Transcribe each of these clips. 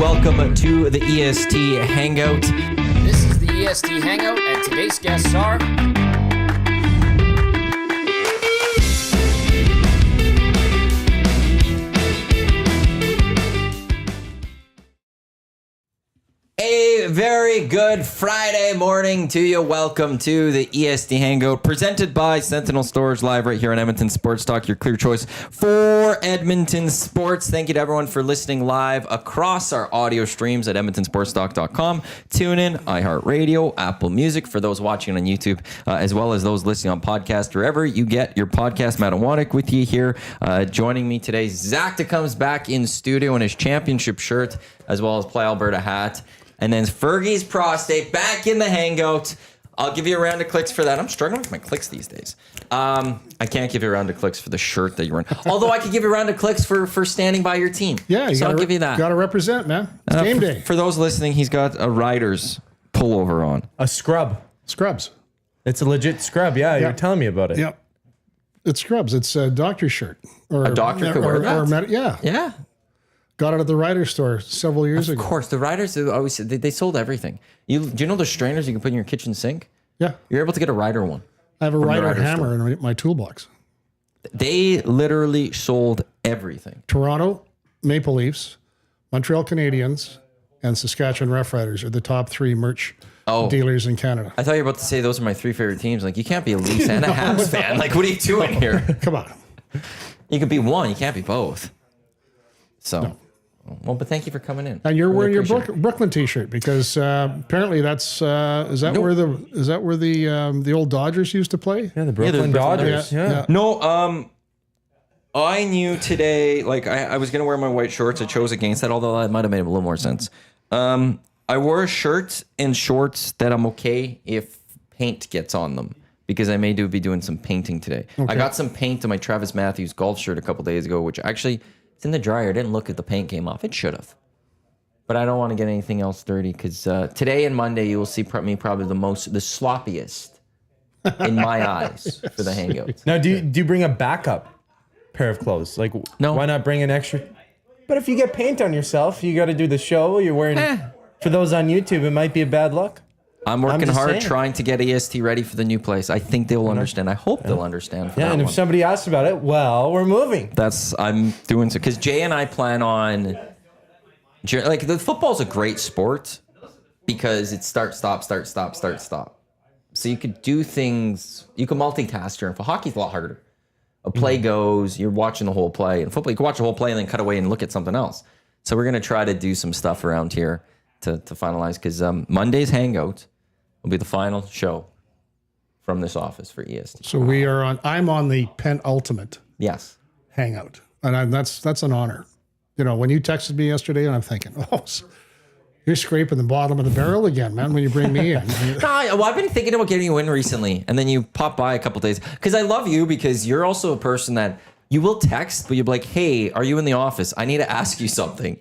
welcome to the EST Hangout. This is the EST Hangout, and today's guests are... A very good Friday morning to you. Welcome to the EST Hangout, presented by Sentinel Storage, live right here on Edmonton Sports Talk, your clear choice for Edmonton sports. Thank you to everyone for listening live across our audio streams at edmontonsportstalk.com. Tune in, iHeartRadio, Apple Music, for those watching on YouTube, as well as those listening on podcast, wherever you get your podcast. Matt Iwanyk with you here. Joining me today, Zachticum comes back in studio in his championship shirt, as well as Play Alberta hat. And then Fergie's Prostate back in the Hangout. I'll give you a round of clicks for that. I'm struggling with my clicks these days. I can't give you a round of clicks for the shirt that you're wearing. Although I could give you a round of clicks for standing by your team. Yeah, so I'll give you that. Got to represent, man. It's game day. For those listening, he's got a Riders pullover on. A scrub. Scrubs. It's a legit scrub. Yeah, you're telling me about it. Yep. It's Scrubs. It's a doctor's shirt. Or, A doctor could wear that? Yeah. Yeah. Got it at the Riders store several years ago. Of course. The Riders always they sold everything. Do you know the strainers you can put in your kitchen sink? Yeah. You're able to get a Rider one. I have a Rider Riders hammer in my toolbox. They literally sold everything. Toronto Maple Leafs, Montreal Canadiens, and Saskatchewan Roughriders are the top three merch dealers in Canada. I thought you were about to say those are my three favorite teams. Like, you can't be a Leafs and a Habs fan. Like, what are you doing here? Come on. You could be one. You can't be both. So, well, but thank you for coming in. And you're Really wearing your appreciate it. Brooklyn T-shirt because apparently that's is that where the old Dodgers used to play? Yeah, the Brooklyn Dodgers. Yeah. No, I knew today, like, I was going to wear my white shorts. I chose against that, although that might have made a little more sense. I wore a shirt and shorts that I'm okay if paint gets on them, because I may be doing some painting today. Okay. I got some paint on my Travis Matthews golf shirt a couple days ago, which actually... It's in the dryer. I didn't look at the paint came off. It should have. But I don't want to get anything else dirty because today and Monday you will see me probably the sloppiest in my eyes for the Hangout. Now, do you bring a backup pair of clothes? Like, no. Why not bring an extra? But if you get paint on yourself, you got to do the show. You're wearing. For those on YouTube, it might be a bad look. I'm working hard trying to get EST ready for the new place. I think they will understand. I hope they'll understand. For yeah, that and if one. somebody asks about it, well, we're moving. I'm doing so because Jay and I plan on, like, the football's a great sport because it's start, stop, start, stop, start, stop. So you could do things, you can multitask here. And for hockey's a lot harder. A play goes, you're watching the whole play. In football, you can watch the whole play and then cut away and look at something else. So we're going to try to do some stuff around here to finalize because Monday's Hangout will be the final show from this office for EST. So I'm on the penultimate Hangout. And that's an honor. You know, when you texted me yesterday and I'm thinking, you're scraping the bottom of the barrel again, man, when you bring me in. Well, I've been thinking about getting you in recently, and then you pop by a couple days. Because I love you because you're also a person that you will text, but you'll be like, hey, are you in the office? I need to ask you something.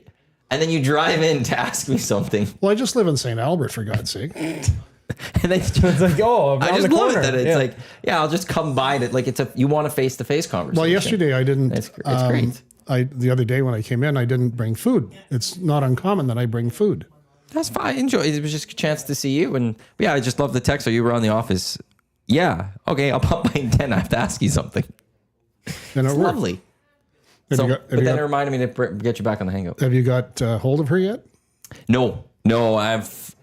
And then you drive in to ask me something. Well, I just live in St. Albert, for God's sake. And then it's like, I just love it that it's yeah. like, I'll just come by it. Like, you want a face-to-face conversation. Well, yesterday I didn't. It's great. The other day when I came in, I didn't bring food. It's not uncommon that I bring food. That's fine. Enjoy. It was just a chance to see you. And yeah, I just love the text. So you were on the office. Yeah. Okay. I'll pop by in 10. I have to ask you something. And it's lovely. But then it reminded me to get you back on the Hangout. Have you got hold of her yet? No. That's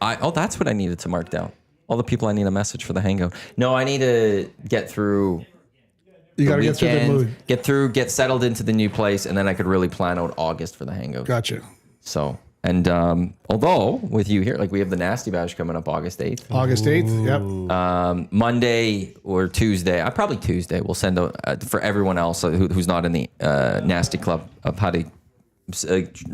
what I needed to mark down. All the people I need a message for the Hangout. No, I need to get through. You got to get through the mood. Get settled into the new place, and then I could really plan out August for the Hangout. Gotcha. So, and although with you here, like, we have the Nasty Bash coming up August 8th. August 8th, yep. Monday or Tuesday, probably Tuesday, we'll send out for everyone else who's not in the Nasty Club of how to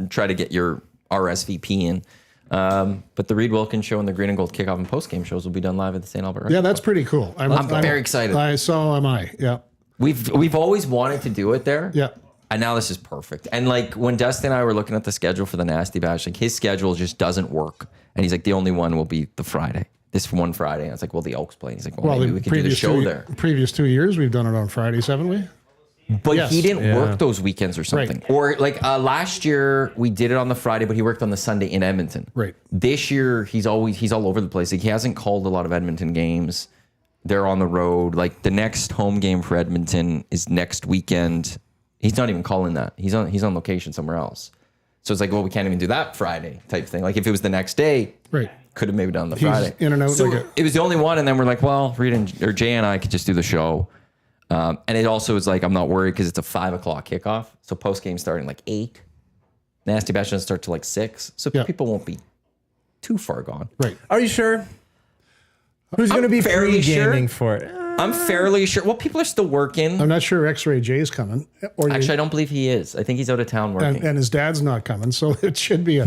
try to get your RSVP in. But the Reed Wilkins show and the Green and Gold kickoff and post-game shows will be done live at the St. Albert Rugby Yeah, that's Club. pretty cool. I'm very excited. So am I, yeah. We've always wanted to do it there. Yeah. And now this is perfect. And like when Dustin and I were looking at the schedule for the Nasty Bash, like his schedule just doesn't work. And he's like, the only one will be the Friday. This one Friday. And it's like, well, the Elks play. And he's like, well maybe we could do the show there. Previous 2 years, we've done it on Fridays, haven't we? But Yes. he didn't work those weekends or something. Right. Or like last year we did it on the Friday, but he worked on the Sunday in Edmonton. Right. This year he's all over the place. Like he hasn't called a lot of Edmonton games. They're on the road. Like the next home game for Edmonton is next weekend. He's not even calling that. He's on location somewhere else. So it's like, well, we can't even do that Friday type thing. Like if it was the next day, Right. could have maybe done the He's Friday. in and out So like it was the only one, and then we're like, well, or Jay and I could just do the show. And it also is like, I'm not worried because it's a 5 o'clock kickoff. So post game starting like 8. Nasty Bash doesn't start till like 6. So people won't be too far gone. Right. Are you sure? Who's going to be fairly pre-gaming for it? I'm fairly sure. Well, people are still working. I'm not sure X-Ray Jay's coming. Actually, I don't believe he is. I think he's out of town working. and his dad's not coming, so it should be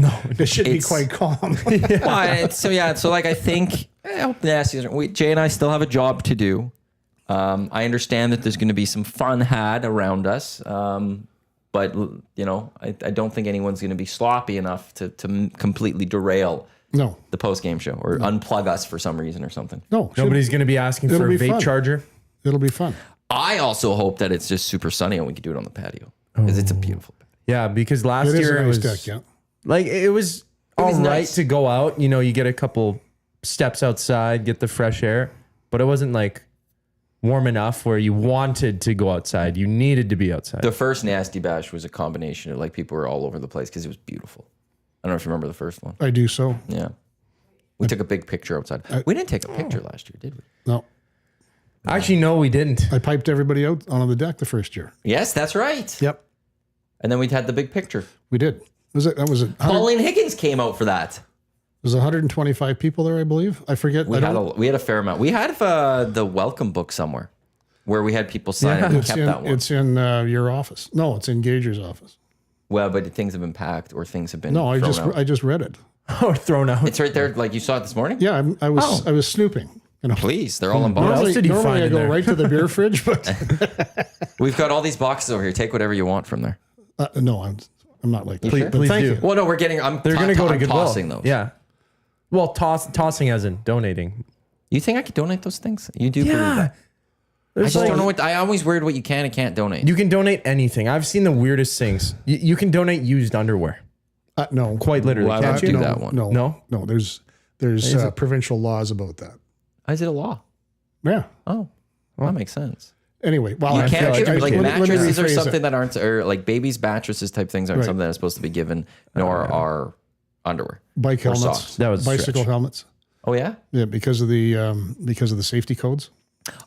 be quite calm. So like I think I hope Nasty. Jay and I still have a job to do. I understand that there's going to be some fun had around us, but you know, I don't think anyone's going to be sloppy enough to completely derail the post game show or unplug us for some reason or something. No, Nobody's going to be asking for a vape fun. charger. It'll be fun. I also hope that it's just super sunny and we can do it on the patio because it's a beautiful patio. Yeah, because last It is year a it nice was deck, yeah. like it was all right nice. to go out. You know, you get a couple steps outside, get the fresh air, but it wasn't like warm enough where you wanted to go outside. You needed to be outside. The first Nasty Bash was a combination of like people were all over the place because it was beautiful. I don't know if you remember the first one. I do so. Yeah. We took a big picture outside. We didn't take a picture last year, did we? No. Actually, no, we didn't. I piped everybody out on the deck the first year. Yes, that's right. Yep. And then we had the big picture. We did. That was it. Pauline Higgins came out for that. Was 125 people there, I believe. I forget. We had a fair amount. We had the welcome book somewhere where we had people sign it. We kept that one. It's in your office. No, it's in Gager's office. Well, but things have been packed or things have been No, I thrown just read it. Or thrown out. It's right there. Like you saw it this morning? Yeah, I was snooping. You know, Please, they're all in What else boxes. did you normally find I in go there? right to the beer fridge, but We've got all these boxes over here. Take whatever you want from there. no, I'm not like that. Please, But please thank do. you. Well, no, we're getting. They're going to go to Goodwill. tossing those. Yeah. Well, tossing as in donating. You think I could donate those things? You do believe Yeah. that? I There's just like- don't know what. I always worried what you can and can't donate. You can donate anything. I've seen the weirdest things. You can donate used underwear. No, Quite literally. Why Can't would you you? do that one? No. There's provincial laws about that. Is it a law? Yeah. Oh, well, that makes sense. Anyway, well, You I can't feel give like let me mattresses or rephrase something it. that aren't, or like babies' mattresses type things aren't Right. something that's supposed to be given, nor are underwear. Bike or helmets. socks. That was a bicycle stretch. helmets. Oh yeah. Yeah, because of the safety codes.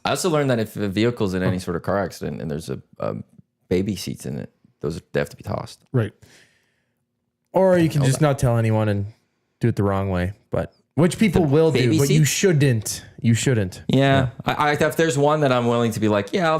I also learned that if a vehicle's in any sort of car accident and there's a baby seats in it, they have to be tossed. Right. Or you can just not tell anyone and do it the wrong way. But which people will do, baby but you seats? shouldn't. You shouldn't. Yeah. I if there's one that I'm willing to be like, yeah,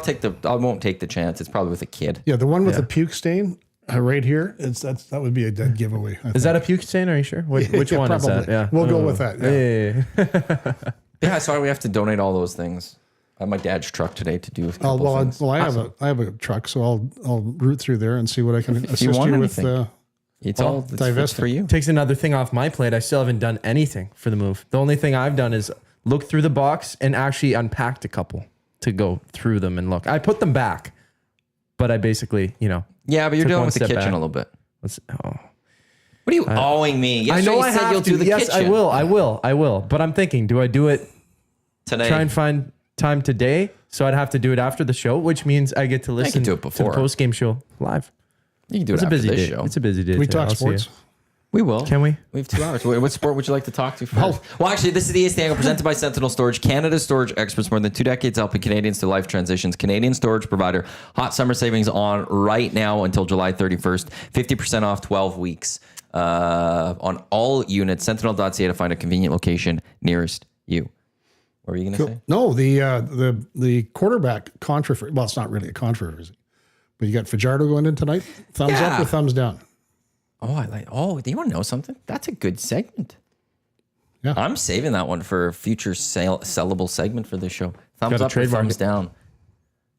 I won't take the chance. It's probably with a kid. Yeah, the one with the puke stain right here. That would be a dead giveaway. I Is that a puke stain? Are you sure? Which one is that? Yeah. We'll go with that. Yeah. Yeah. Yeah. So we have to donate all those things. I have my dad's truck today to do a couple Well, things. I have a truck, so I'll root through there and see what I can assist you want with. anything. It's all divesting. for you. Takes another thing off my plate. I still haven't done anything for the move. The only thing I've done is look through the box and actually unpacked a couple to go through them and look. I put them back, but I basically, Yeah, but you're Took dealing one with the step kitchen back. a little bit. let's, What are you owing me? Yesterday I know you I said have you'll to. do the Yes, kitchen. I will. But I'm thinking, do I do it? Today. Try and find time today. So I'd have to do it after the show, which means I get to listen do it to before. the post game show live. You can do It's it a after busy this day. show. It's a busy day. We today. talk I'll see you. sports. We will. Can we? We have 2 hours. What sport would you like to talk to first? Well, actually, this is the EST Hangout presented by Sentinel Storage, Canada's storage experts, more than 2 decades helping Canadians to life transitions. Canadian storage provider. Hot summer savings on right now until July 31st. 50% off 12 weeks on all units. Sentinel.ca to find a convenient location nearest you. What were you going to say? No, the quarterback controversy. Well, it's not really a controversy, but you got Fajardo going in tonight. Thumbs up or thumbs down? Oh, do you want to know something? That's a good segment. Yeah. I'm saving that one for a future sellable segment for this show. Thumbs Gotta up or trademark thumbs it. down.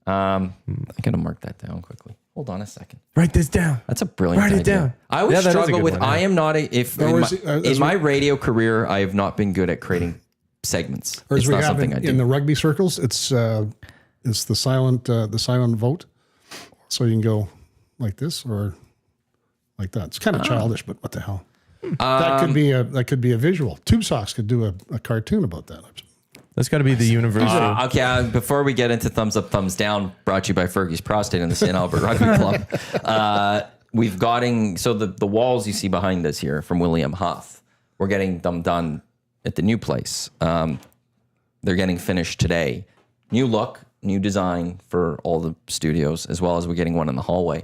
I'm going to mark that down quickly. Hold on a second. Write this down. That's a brilliant Write it idea. down. I always Yeah, that is a struggle good with, one, yeah. I am not in my we- radio career, I have not been good at creating segments. Or It's as we not have something I do. in the rugby circles, it's the silent vote. So you can go like this or like that. It's kind of childish, but what the hell? That could be a visual. Tube Socks could do a cartoon about that. That's got to be the universal. Okay, before we get into thumbs up, thumbs down, brought to you by Fergie's Prostate and the St. Albert Rugby Club. We've gotten, so the walls you see behind us here from William Huff, we're getting them done at the new place. They're getting finished today. New look, new design for all the studios, as well as we're getting one in the hallway.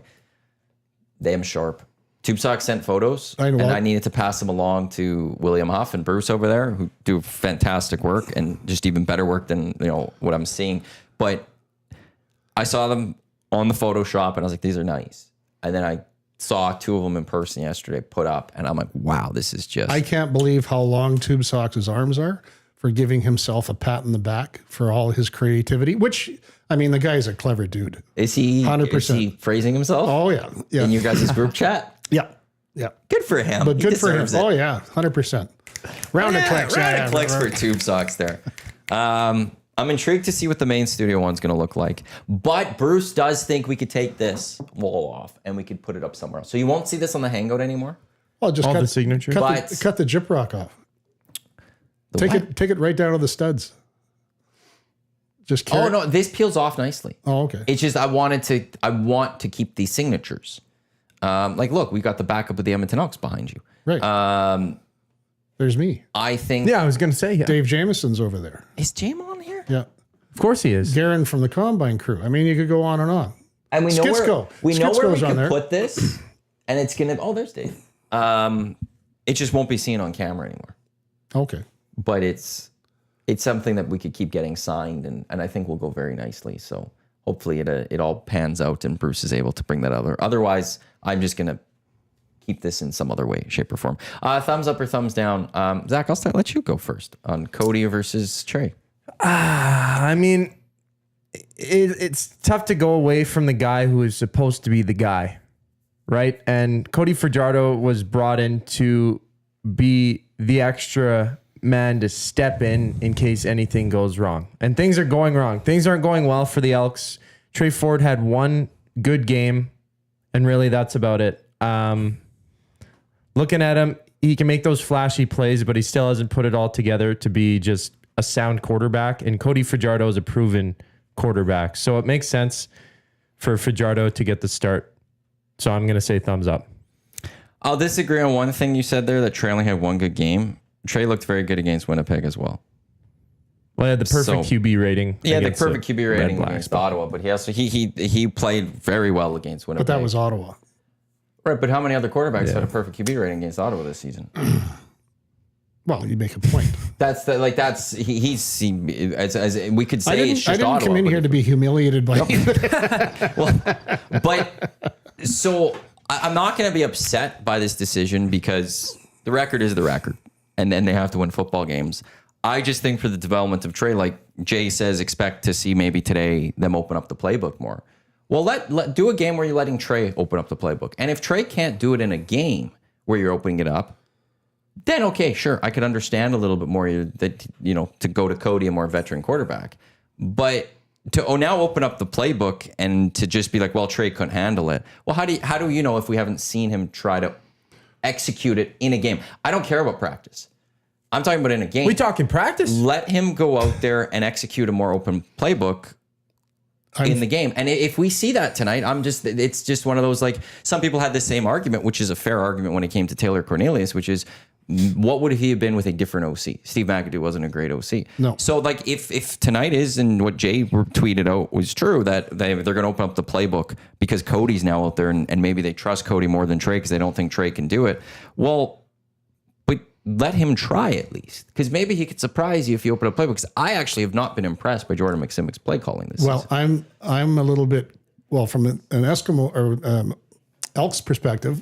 Damn sharp. Tube Sock sent photos, and I needed to pass them along to William Huff and Bruce over there, who do fantastic work and just even better work than what I'm seeing. But I saw them on the Photoshop, and I was like, these are nice. And then I saw 2 of them in person yesterday put up, and I'm like, wow, this is just... I can't believe how long Tube Socks' arms are for giving himself a pat in the back for all his creativity, which, I mean, the guy's a clever dude. Is he 100%. Is he praising himself? Oh, yeah. In you guys' group chat? Yeah. Yeah. Good for him. But good for him. Oh, yeah. 100%. Round of clicks. Round of clicks for Tube Socks there. I'm intrigued to see what the main studio one's going to look like. But Bruce does think we could take this wall off and we could put it up somewhere else. So you won't see this on the Hangout anymore? Well, just cut the signature. Cut the Jip Rock off. Take it right down to the studs. Just carry. Oh, no, this peels off nicely. Oh, okay. It's just I want to keep these signatures. Like, look, we got the backup of the Edmonton Elks behind you. Right. There's me. I think... Yeah, I was going to say, yeah. Dave Jameson's over there. Is Jam on here? Yeah. Of course he is. Garen from the Combine crew. I mean, you could go on and on. And we know where we can there. put this, and it's going to... Oh, there's Dave. It just won't be seen on camera anymore. Okay. But it's something that we could keep getting signed, and I think will go very nicely. So hopefully it all pans out and Bruce is able to bring that other. Otherwise, I'm just going to keep this in some other way, shape, or form. Thumbs up or thumbs down. Zach, I'll let you go first on Cody versus Trey. I mean, it's tough to go away from the guy who is supposed to be the guy, right? And Cody Fajardo was brought in to be the extra man to step in case anything goes wrong. And things are going wrong. Things aren't going well for the Elks. Trey Ford had one good game, and really that's about it. Looking at him, he can make those flashy plays, but he still hasn't put it all together to be just a sound quarterback. And Cody Fajardo is a proven quarterback. So it makes sense for Fajardo to get the start. So I'm going to say thumbs up. I'll disagree on one thing you said there, that Trey only had one good game. Trey looked very good against Winnipeg as well. Well, he had the perfect QB rating. Yeah, the perfect QB rating against Ottawa, but he also he played very well against Winnipeg. But that was Ottawa. Right, but how many other quarterbacks had a perfect QB rating against Ottawa this season? Well, you make a point. He's we could say it's just I didn't Ottawa, come in here to be humiliated by you. But so I'm not going to be upset by this decision because the record is the record, and then they have to win football games. I just think for the development of Trey, like Jay says, expect to see maybe today them open up the playbook more. Well, let do a game where you're letting Trey open up the playbook. And if Trey can't do it in a game where you're opening it up, then okay, sure, I could understand a little bit more that to go to Cody, a more veteran quarterback. But to now open up the playbook and to just be like, well, Trey couldn't handle it. Well, how do you know if we haven't seen him try to execute it in a game? I don't care about practice. I'm talking about in a game. We talking practice? Let him go out there and execute a more open playbook in the game. And if we see that tonight, it's just one of those, like, some people had the same argument, which is a fair argument when it came to Taylor Cornelius, which is, what would he have been with a different OC? Steve McAdoo wasn't a great OC. No. So, like, if tonight is, and what Jay tweeted out was true, that they're going to open up the playbook because Cody's now out there and maybe they trust Cody more than Trey because they don't think Trey can do it. Well, but let him try at least, because maybe he could surprise you if you open up playbook. Because I actually have not been impressed by Jordan McSimick's play calling this season. I'm a little bit, from an Eskimo or Elks perspective,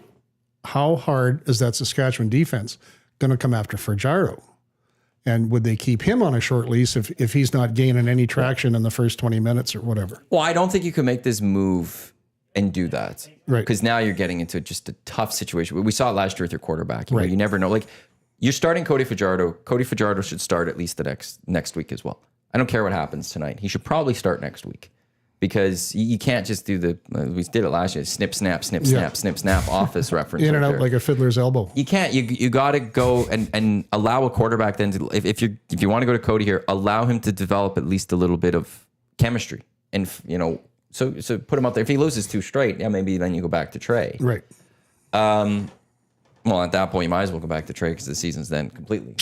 how hard is that Saskatchewan defense going to come after Fajardo? And would they keep him on a short leash if he's not gaining any traction in the first 20 minutes or whatever? Well, I don't think you can make this move and do that. Right. Because now you're getting into just a tough situation. We saw it last year with your quarterback. Right. You never know. Like, you're starting Cody Fajardo. Cody Fajardo should start at least the next week as well. I don't care what happens tonight. He should probably start next week because you can't just do we did it last year, snip, snap, snip, snap, snip, snap, office reference. In and out like a fiddler's elbow. You can't. You got to go and allow a quarterback then to, if you want to go to Cody here, allow him to develop at least a little bit of chemistry. And, so put him out there. If he loses 2 straight, maybe then you go back to Trey. Right. Well, at that point, you might as well go back to Trey because the season's then completely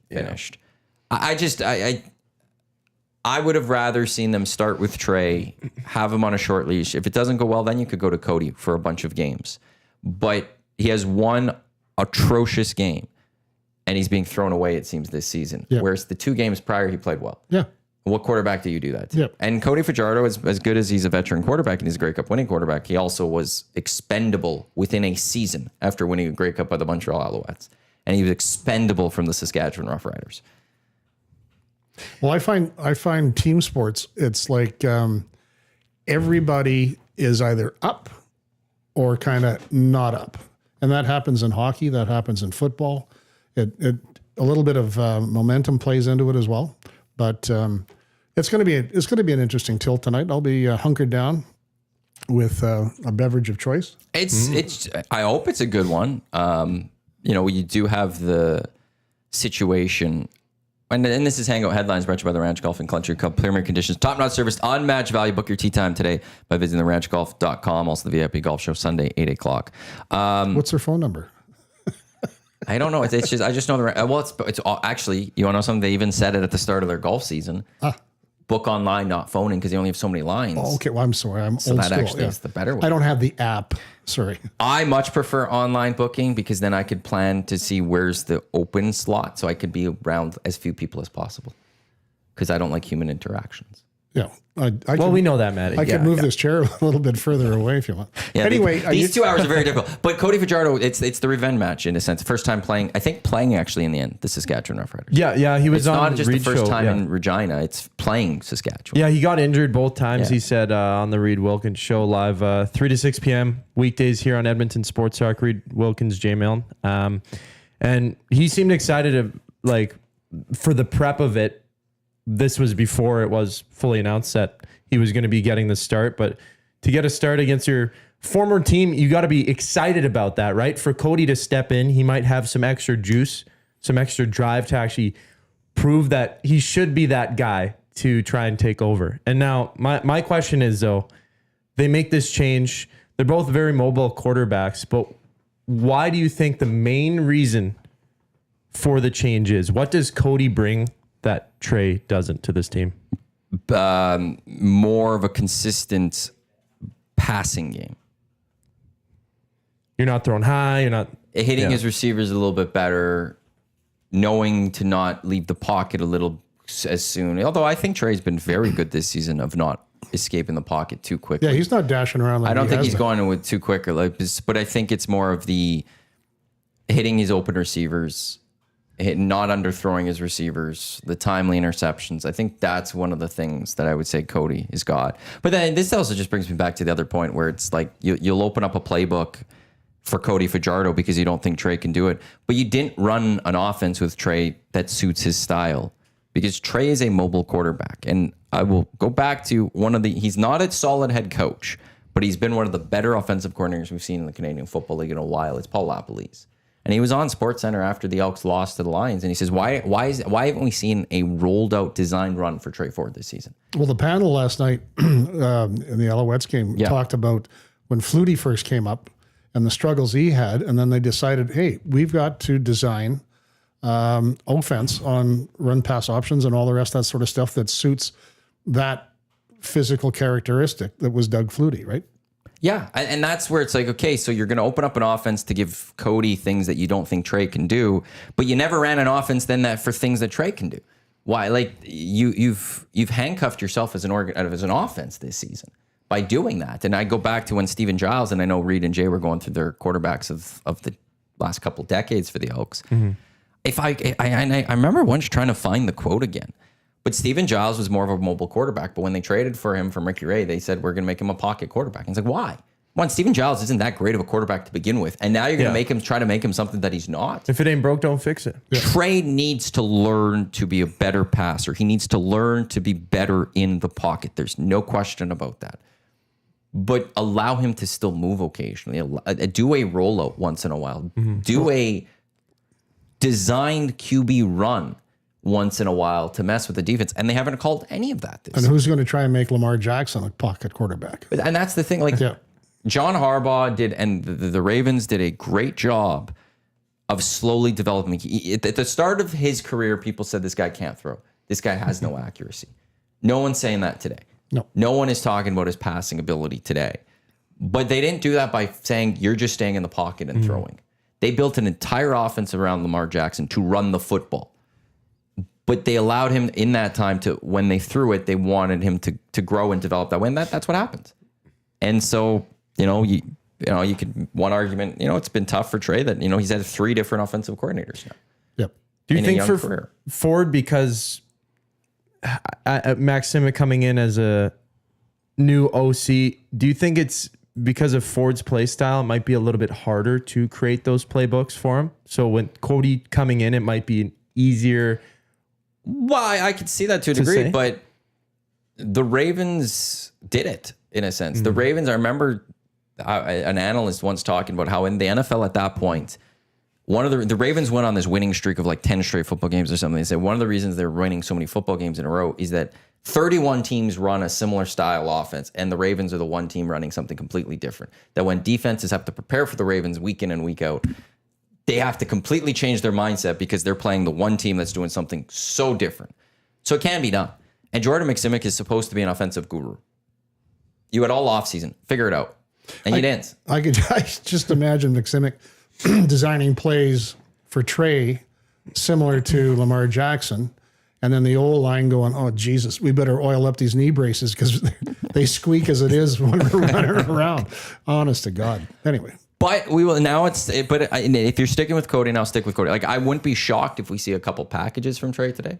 finished. I would have rather seen them start with Trey, have him on a short leash. If it doesn't go well, then you could go to Cody for a bunch of games. But he has one atrocious game, and he's being thrown away, it seems, this season. Yep. Whereas the 2 games prior, he played well. Yeah. What quarterback do you do that to? Yep. And Cody Fajardo, as good as he's a veteran quarterback and he's a Grey Cup winning quarterback, he also was expendable within a season after winning a Grey Cup by the Montreal Alouettes. And he was expendable from the Saskatchewan Roughriders. Well, I find team sports, it's like everybody is either up or kind of not up. And that happens in hockey. That happens in football. A little bit of momentum plays into it as well. But it's going to be an interesting tilt tonight. I'll be hunkered down with a beverage of choice. It's I hope it's a good one. You do have the situation. And this is Hangout Headlines brought to you by the Ranch Golf and Country Club. Premier conditions, top-notch service, unmatched value. Book your tee time today by visiting theranchgolf.com. Also, the VIP Golf Show Sunday, 8 o'clock. What's their phone number? I don't know. It's just I just know it's actually, you want to know something? They even said it at the start of their golf season. Book online, not phoning, because they only have so many lines. Oh, okay. Well, I'm sorry. I'm so old that school. actually is the better one. I don't have the app. Sorry. I much prefer online booking because then I could plan to see where's the open slot, so I could be around as few people as possible. Because I don't like human interactions. Yeah. We know that, Matt. I could move this chair a little bit further away if you want. Yeah, anyway, these 2 hours are very difficult. But Cody Fajardo, it's the revenge match in a sense. First time playing actually in the end, the Saskatchewan Roughriders. Yeah, he was it's on not just Reed the first show, time in Regina. It's playing Saskatchewan. Yeah, he got injured both times. He said on the Reed Wilkins show live 3 to 6 p.m. weekdays here on Edmonton Sports Talk. Reed Wilkins, J Milne, and he seemed excited to for the prep of it. This was before it was fully announced that he was going to be getting the start, but to get a start against your former team, you got to be excited about that, right? For Cody to step in, he might have some extra juice, some extra drive to actually prove that he should be that guy to try and take over. And now my question is, though, they make this change. They're both very mobile quarterbacks, but why do you think the main reason for the change is? What does Cody bring that Trey doesn't to this team? More of a consistent passing game. You're not throwing high. You're not hitting his receivers a little bit better, knowing to not leave the pocket a little as soon. Although I think Trey's been very good this season of not escaping the pocket too quickly. Yeah, he's not dashing around like I don't think he's been. going with too quick, but I think it's more of the hitting his open receivers, not underthrowing his receivers, the timely interceptions. I think that's one of the things that I would say Cody has got. But then this also just brings me back to the other point where it's like you'll open up a playbook for Cody Fajardo because you don't think Trey can do it. But you didn't run an offense with Trey that suits his style because Trey is a mobile quarterback. And I will go back to he's not a solid head coach, but he's been one of the better offensive coordinators we've seen in the Canadian Football League in a while. It's Paul LaPolice. And he was on SportsCenter after the Elks lost to the Lions, and he says, "Why haven't we seen a rolled out, designed run for Trey Ford this season?" Well, the panel last night in the Alouettes game talked about when Flutie first came up and the struggles he had, and then they decided, hey, we've got to design offense on run pass options and all the rest of that sort of stuff that suits that physical characteristic that was Doug Flutie, right? Yeah, and that's where it's like, okay, so you're going to open up an offense to give Cody things that you don't think Trey can do, but you never ran an offense then that for things that Trey can do. Why? Like you've handcuffed yourself as an offense this season by doing that. And I go back to when Stephen Giles, and I know Reed and Jay were going through their quarterbacks of the last couple decades for the Elks. Mm-hmm. I remember once trying to find the quote again. But Stephen Giles was more of a mobile quarterback. But when they traded for him from Ricky Ray, they said, we're going to make him a pocket quarterback. And it's like, why? One, Steven Giles isn't that great of a quarterback to begin with, and now you're going to try to make him something that he's not. If it ain't broke, don't fix it. Yeah. Trey needs to learn to be a better passer. He needs to learn to be better in the pocket. There's no question about that. But allow him to still move occasionally. Do a rollout once in a while. Mm-hmm. Do a designed QB run once in a while to mess with the defense. And they haven't called any of that. And who's going to try and make Lamar Jackson a pocket quarterback? And that's the thing. John Harbaugh did, and the Ravens did a great job of slowly developing. At the start of his career, people said this guy can't throw. This guy has no accuracy. No one's saying that today. No one is talking about his passing ability today. But they didn't do that by saying you're just staying in the pocket and throwing. They built an entire offense around Lamar Jackson to run the football. But they allowed him in that time to, when they threw it, they wanted him to grow and develop that way. And that's what happens. And so, you could, one argument, it's been tough for Trey that, he's had 3 different offensive coordinators now. Yep. Do you think for Ford, because Max Simic coming in as a new OC, do you think it's because of Ford's play style, it might be a little bit harder to create those playbooks for him? So when Cody coming in, it might be easier. Well, I could see that to a degree, but the Ravens did it in a sense. The Ravens, I remember an analyst once talking about how in the NFL at that point, one of the Ravens went on this winning streak of like 10 straight football games or something. They said one of the reasons they're winning so many football games in a row is that 31 teams run a similar style offense, and the Ravens are the one team running something completely different. That when defenses have to prepare for the Ravens week in and week out, they have to completely change their mindset because they're playing the one team that's doing something so different. So it can be done. And Jordan McSimic is supposed to be an offensive guru. You had all offseason. Figure it out. And you didn't. I just imagine McSimic designing plays for Trey similar to Lamar Jackson. And then the old line going, oh, Jesus, we better oil up these knee braces because they squeak as it is when we're running around. Honest to God. Anyway. But we will now. But if you're sticking with Cody, now stick with Cody. Like, I wouldn't be shocked if we see a couple packages from Trey today.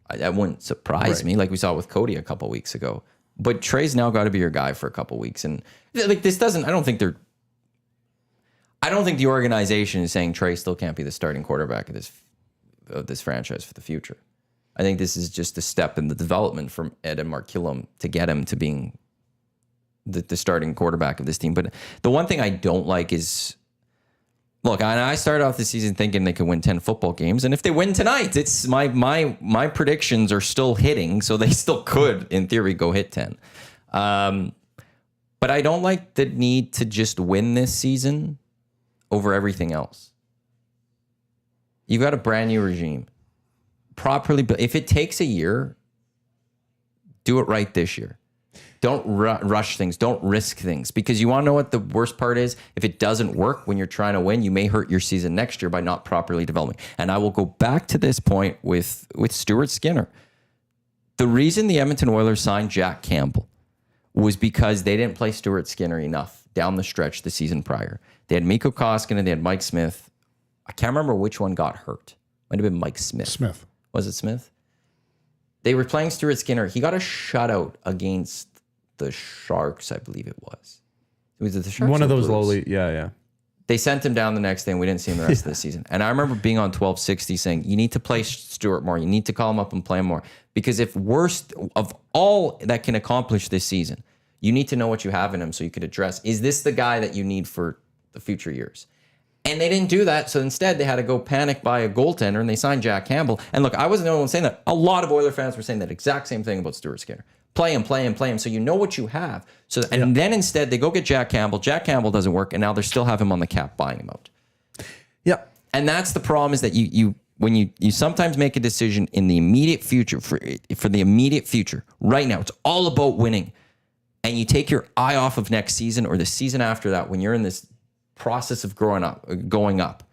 That wouldn't surprise me, like we saw with Cody a couple weeks ago. But Trey's now got to be your guy for a couple weeks, and like this doesn't. I don't think the organization is saying Trey still can't be the starting quarterback of this franchise for the future. I think this is just a step in the development from Ed and Mark Killam to get him to being the starting quarterback of this team. But the one thing I don't like is, look, I started off the season thinking they could win 10 football games. And if they win tonight, it's my predictions are still hitting. So they still could, in theory, go hit 10. But I don't like the need to just win this season over everything else. You've got a brand new regime. Properly, but if it takes a year, do it right this year. Don't rush things. Don't risk things, because you want to know what the worst part is? If it doesn't work when you're trying to win, you may hurt your season next year by not properly developing. And I will go back to this point with Stuart Skinner. The reason the Edmonton Oilers signed Jack Campbell was because they didn't play Stuart Skinner enough down the stretch the season prior. They had Mikko Koskinen, they had Mike Smith. I can't remember which one got hurt. Might have been Mike Smith. Was it Smith? They were playing Stuart Skinner. He got a shutout against the Sharks, I believe it was. Was it the Sharks? One of those lowly, yeah. They sent him down the next day, and we didn't see him the rest of the season. And I remember being on 1260 saying, you need to play Stuart more. You need to call him up and play him more. Because if worst of all that can accomplish this season, you need to know what you have in him so you could address, is this the guy that you need for the future years? And they didn't do that, so instead they had to go panic buy a goaltender, and they signed Jack Campbell. And look, I wasn't the only one saying that. A lot of Oiler fans were saying that exact same thing about Stuart Skinner. Play him, so you know what you have. Then instead they go get Jack Campbell. Jack Campbell doesn't work, and now they still have him on the cap buying him out. Yeah. And that's the problem, is that you when you sometimes make a decision in the immediate future, for the immediate future, right now, it's all about winning. And you take your eye off of next season or the season after that when you're in this process of going up,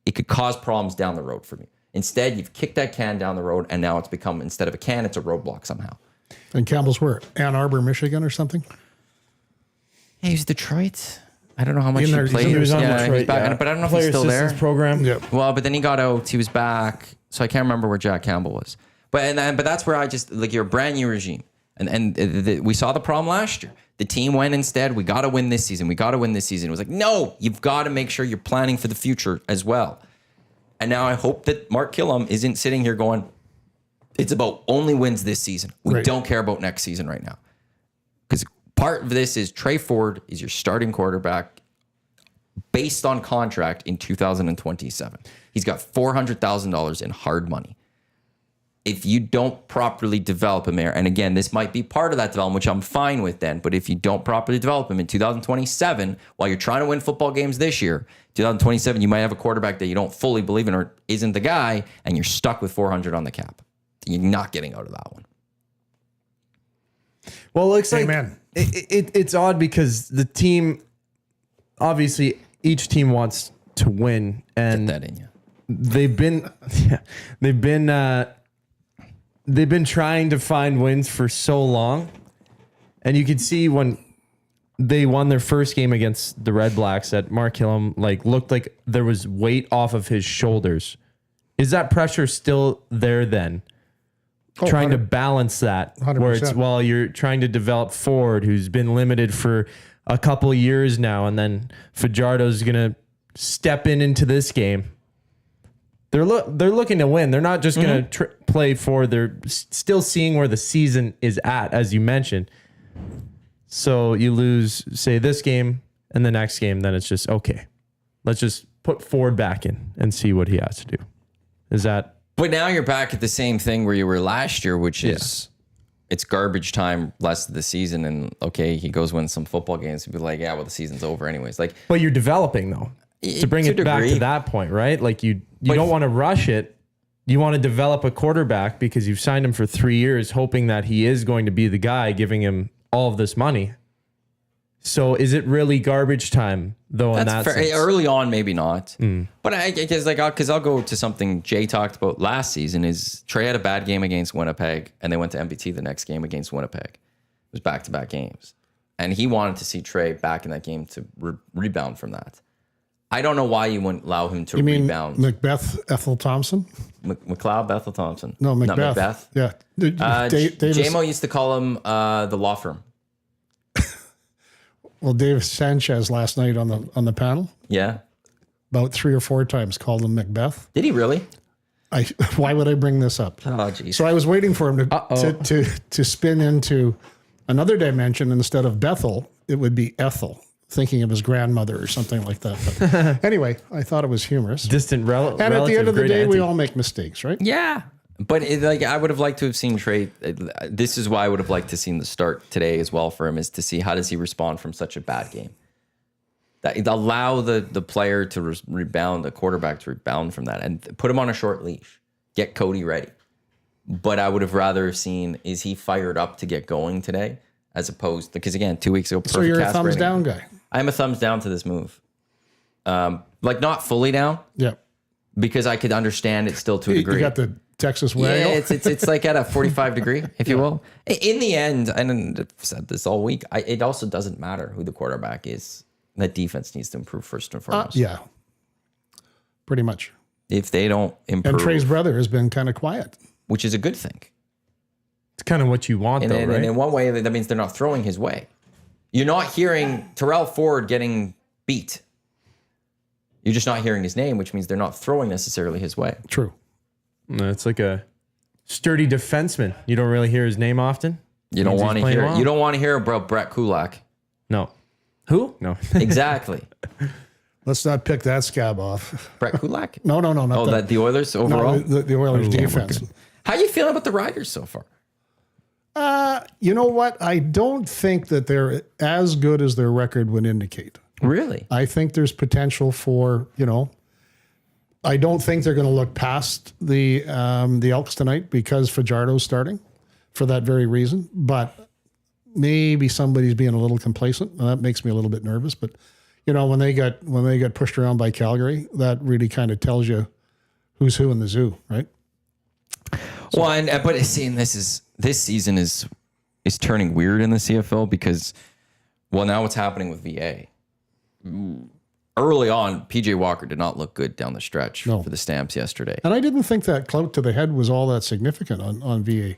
it could cause problems down the road for me. Instead, you've kicked that can down the road, and now it's become, instead of a can, it's a roadblock somehow. And Campbell's where? Ann Arbor, Michigan or something? Yeah, he's Detroit. I don't know how much he played. He was on Detroit, he's back, but I don't know if he's still there. Program. Yep. Well, but then he got out. He was back. So I can't remember where Jack Campbell was. But that's where I just, like, you're a brand new regime. We saw the problem last year. The team went instead, we got to win this season. We got to win this season. It was like, no, you've got to make sure you're planning for the future as well. And now I hope that Mark Killam isn't sitting here going, it's about only wins this season. We don't care about next season right now. Because part of this is Trey Ford is your starting quarterback based on contract in 2027. He's got $400,000 in hard money. If you don't properly develop him there, and again, this might be part of that development, which I'm fine with then, but if you don't properly develop him in 2027, while you're trying to win football games this year, 2027, you might have a quarterback that you don't fully believe in or isn't the guy, and you're stuck with 400 on the cap. You're not getting out of that one. Well, it looks like Amen. It's odd because the team, obviously, each team wants to win, and Get that in you. they've been trying to find wins for so long, and you can see when they won their first game against the Red Blacks that Mark Killam looked like there was weight off of his shoulders. Is that pressure still there then? Trying to balance that 100%. where it's while you're trying to develop Ford, who's been limited for a couple of years now, and then Fajardo's going to step into this game. They're looking to win. They're not just going to play for. They're still seeing where the season is at, as you mentioned. So you lose, say, this game and the next game, then it's just, okay, let's just put Ford back in and see what he has to do. Is that... But now you're back at the same thing where you were last year, which is it's garbage time, less of the season, and okay, he goes win some football games. He'd be like, yeah, well, the season's over anyways. Like, but you're developing though. To bring it back to that point, right? Like you don't want to rush it. You want to develop a quarterback because you've signed him for 3 years, hoping that he is going to be the guy, giving him all of this money. So is it really garbage time though? That's in that fair. sense? Early on, maybe not. But I guess because I'll go to something Jay talked about last season is Trey had a bad game against Winnipeg and they went to MBT the next game against Winnipeg. It was back-to-back games. And he wanted to see Trey back in that game to rebound from that. I don't know why you wouldn't allow him to rebound. Macbeth Ethel Thompson? McLeod Bethel Thompson. No, Macbeth. Not Macbeth. Yeah. JMO used to call him the law firm. Well, Dave Sanchez last night on the panel, Yeah. about 3 or 4 times called him Macbeth. Did he really? Why would I bring this up? Oh, geez. So I was waiting for him to spin into another dimension. Instead of Bethel, it would be Ethel, thinking of his grandmother or something like that. But anyway, I thought it was humorous. Distant relative. And at the end of the great day, auntie. we all make mistakes, right? Yeah. But I would have liked to have seen Trey. This is why I would have liked to see the start today as well for him, is to see how does he respond from such a bad game. That allow the player to rebound, the quarterback to rebound from that, and put him on a short leash. Get Cody ready. But I would have rather seen, is he fired up to get going today, as opposed to, because again, 2 weeks ago. So you're a thumbs down guy. I'm a thumbs down to this move. Not fully down. Yeah. Because I could understand it still to a degree. You got the Texas waggle. Yeah, it's like at a 45 degree, if you will. In the end, and I've said this all week, it also doesn't matter who the quarterback is. That defense needs to improve first and foremost. Yeah. Pretty much. If they don't improve. And Trey's brother has been kind of quiet. Which is a good thing. It's kind of what you want, And in one way, that means they're not throwing his way. You're not hearing Terrell Ford getting beat. You're just not hearing his name, which means they're not throwing necessarily his way. True. It's like a sturdy defenseman. You don't really hear his name often. You don't want to hear. Well. You don't want to hear about Brett Kulak. No. Who? No. Exactly. Let's not pick that scab off. Brett Kulak? No, not Oh, that the Oilers overall? No, the Oilers defense. How you feeling about the Riders so far? You know what? I don't think that they're as good as their record would indicate. Really? I think there's potential for, I don't think they're going to look past the Elks tonight because Fajardo's starting for that very reason. But maybe somebody's being a little complacent, and that makes me a little bit nervous. But when they got pushed around by Calgary, that really kind of tells you who's who in the zoo, right? So, well, but seeing this season is turning weird in the CFL because, now what's happening with VA? Early on, PJ Walker did not look good down the stretch for the Stamps yesterday. And I didn't think that clout to the head was all that significant on VA.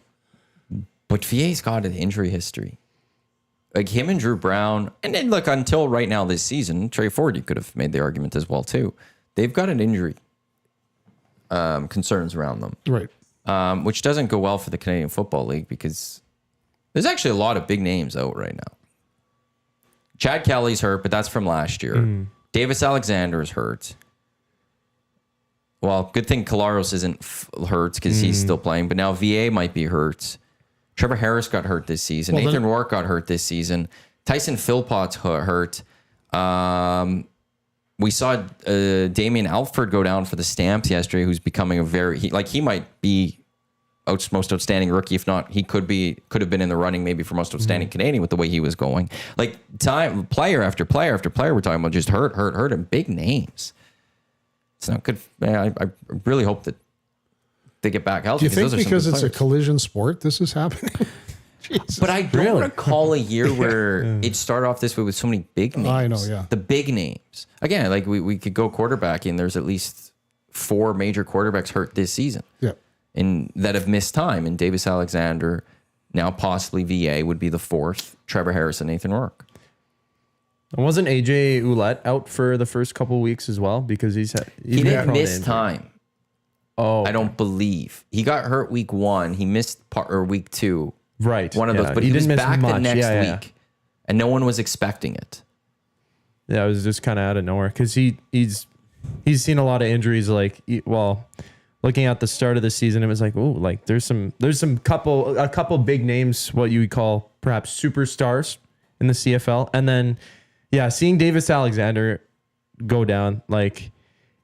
But VA's got an injury history. Like him and Drew Brown, and then look, until right now this season, Trey Ford, you could have made the argument as well too. They've got an injury concerns around them. Right. Which doesn't go well for the Canadian Football League because there's actually a lot of big names out right now. Chad Kelly's hurt, but that's from last year. Davis Alexander is hurt. Well, good thing Kalaros isn't hurt because he's still playing, but now VA might be hurt. Trevor Harris got hurt this season. Well, Nathan Rourke got hurt this season. Tyson Philpott's hurt. We saw Damian Alford go down for the Stamps yesterday, who's becoming he might be most outstanding rookie. If not, he could have been in the running maybe for most outstanding Canadian with the way he was going. Like player after player after player, we're talking about just hurt, and big names. It's not good. I really hope that they get back healthy. Do you think because it's a collision sport, this is happening? But I don't recall a year where it started off this way with so many big names. I know, yeah. The big names. Again, like we could go quarterbacking. There's at least 4 major quarterbacks hurt this season. Yeah. And that have missed time. And Davis Alexander, now possibly VA, would be the 4th. Trevor Harris and Nathan Rourke. Wasn't AJ Ouellette out for the first couple of weeks as well? Because he didn't miss time. Oh, I don't believe. He got hurt week 1. He missed week 2. Right. One of those. But he was back the next week. And no one was expecting it. Yeah, it was just kind of out of nowhere. Because he's seen a lot of injuries. Like, looking at the start of the season, it was like, oh, like there's a couple big names, what you would call perhaps superstars in the CFL. And then, yeah, seeing Davis Alexander go down, like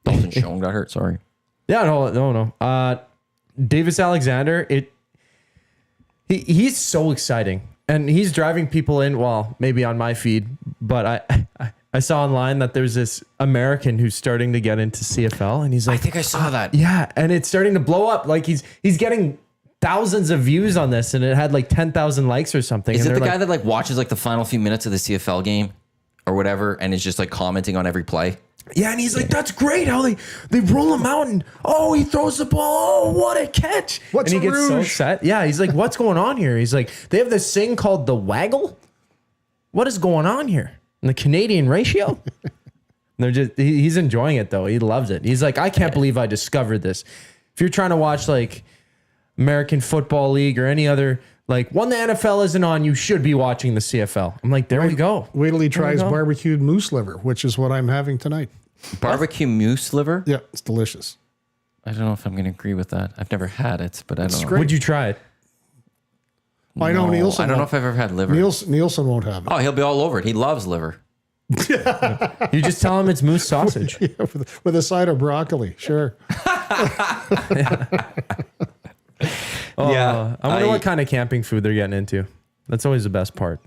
Dalton Schoen got hurt. Sorry. Yeah, no. Davis Alexander, he's so exciting, and he's driving people in. Well, maybe on my feed, but I saw online that there's this American who's starting to get into CFL, and he's like, I think I saw that. Yeah, and it's starting to blow up. Like he's getting thousands of views on this, and it had like 10,000 likes or something. Is it the guy that like watches like the final few minutes of the CFL game or whatever, and is just like commenting on every play? Yeah, and he's like, that's great how they roll him out, and he throws the ball. Oh, what a catch. What's and he a gets so rouge? upset. Yeah, he's like, what's going on here? He's like, they have this thing called the waggle. What is going on here? And the Canadian ratio? He's enjoying it though. He loves it. He's like, I can't believe I discovered this. If you're trying to watch like American Football League or any other, like when the NFL isn't on, you should be watching the CFL. I'm like, there we go. Wait till he tries barbecued moose liver, which is what I'm having tonight. Barbecue moose liver? Yeah, it's delicious. I don't know if I'm going to agree with that. I've never had it, but I don't know. great. Would you try it? I know Nielsen. I don't know if I've ever had liver. Nielsen won't have it. Oh, he'll be all over it. He loves liver. You just tell him it's moose sausage. Yeah, with a side of broccoli. Sure. I wonder what kind of camping food they're getting into. That's always the best part.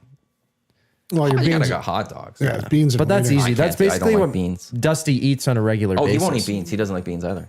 Well, your You beans. got hot dogs. Yeah, it's beans. But that's easy. I That's can't do- I don't basically like what beans. Dusty eats on a regular basis. He won't eat beans. He doesn't like beans either.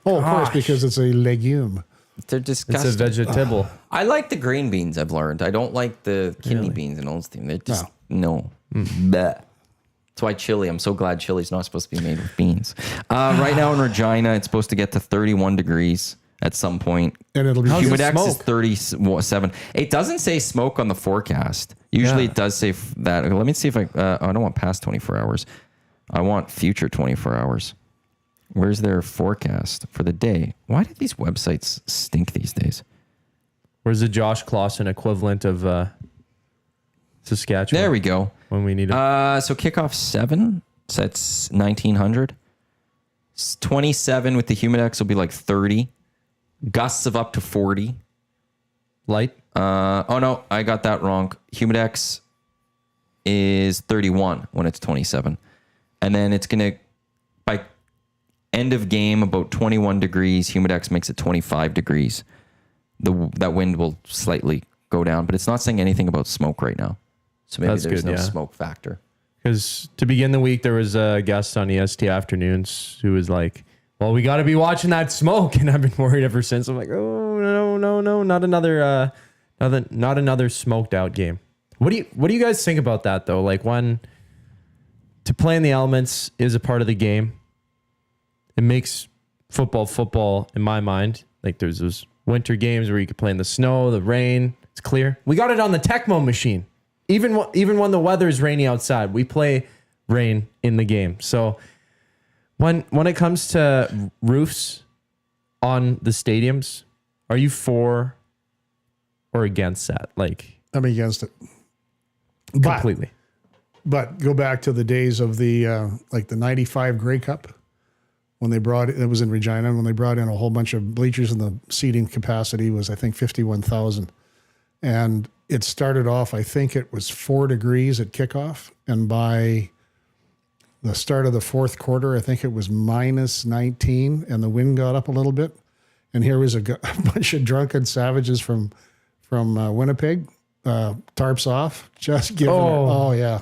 Oh, of course, because it's a legume. They're It's disgusting. a vegetable. I like the green beans, I've learned. I don't like the kidney beans and those things. They're just, no. Bleh. That's why chili, I'm so glad chili's not supposed to be made with beans. Right now in Regina, it's supposed to get to 31 degrees at some point. And it'll be Humidex is 37. It doesn't say smoke on the forecast. Usually it does say that. Let me see if I don't want past 24 hours. I want future 24 hours. Where's their forecast for the day? Why do these websites stink these days? Where's the Josh Clausen equivalent of Saskatchewan? There we go. When we need it. So kickoff 7. So that's 1900. 27 with the Humidex will be like 30. Gusts of up to 40. Light? Oh no, I got that wrong. Humidex is 31 when it's 27. And then it's going to, by end of game, about 21 degrees. Humidex makes it 25 degrees. That wind will slightly go down, but it's not saying anything about smoke right now. So maybe That's there's good, no yeah. smoke factor. Because to begin the week, there was a guest on EST Afternoons who was like, well, we got to be watching that smoke. And I've been worried ever since. I'm like, oh, no, not another smoked out game. What do you guys think about that, though? Like, when to play in the elements is a part of the game, it makes football in my mind. Like, there's those winter games where you could play in the snow, the rain. It's clear. We got it on the Tecmo machine. Even when the weather is rainy outside, we play rain in the game. So when it comes to roofs on the stadiums, are you for or against that? Like, I'm against it. Completely. But go back to the days of the like the 95 Grey Cup when they brought it was in Regina, when they brought in a whole bunch of bleachers and the seating capacity was, I think, 51,000. And it started off, I think it was 4 degrees at kickoff. And by the start of the fourth quarter, I think it was minus 19 and the wind got up a little bit. And here was a bunch of drunken savages from Winnipeg, tarps off, just giving it. Yeah.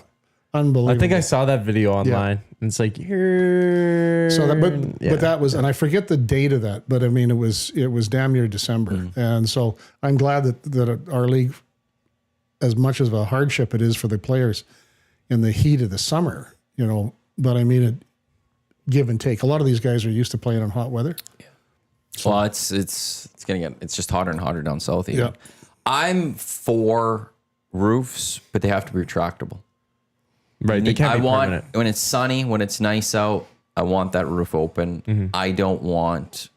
Unbelievable. I think I saw that video online. Yeah. It's like here. So that, but that was, and I forget the date of that, but I mean, it was damn near December. And so I'm glad that our league, as much as a hardship it is for the players in the heat of the summer, but I mean, it give and take. A lot of these guys are used to playing in hot weather. Yeah. So, well, it's it's just hotter and hotter down south. Even. Yeah. I'm for roofs, but they have to be retractable. Right. They can't be permanent. When it's sunny, when it's nice out, I want that roof open. Mm-hmm. I don't want,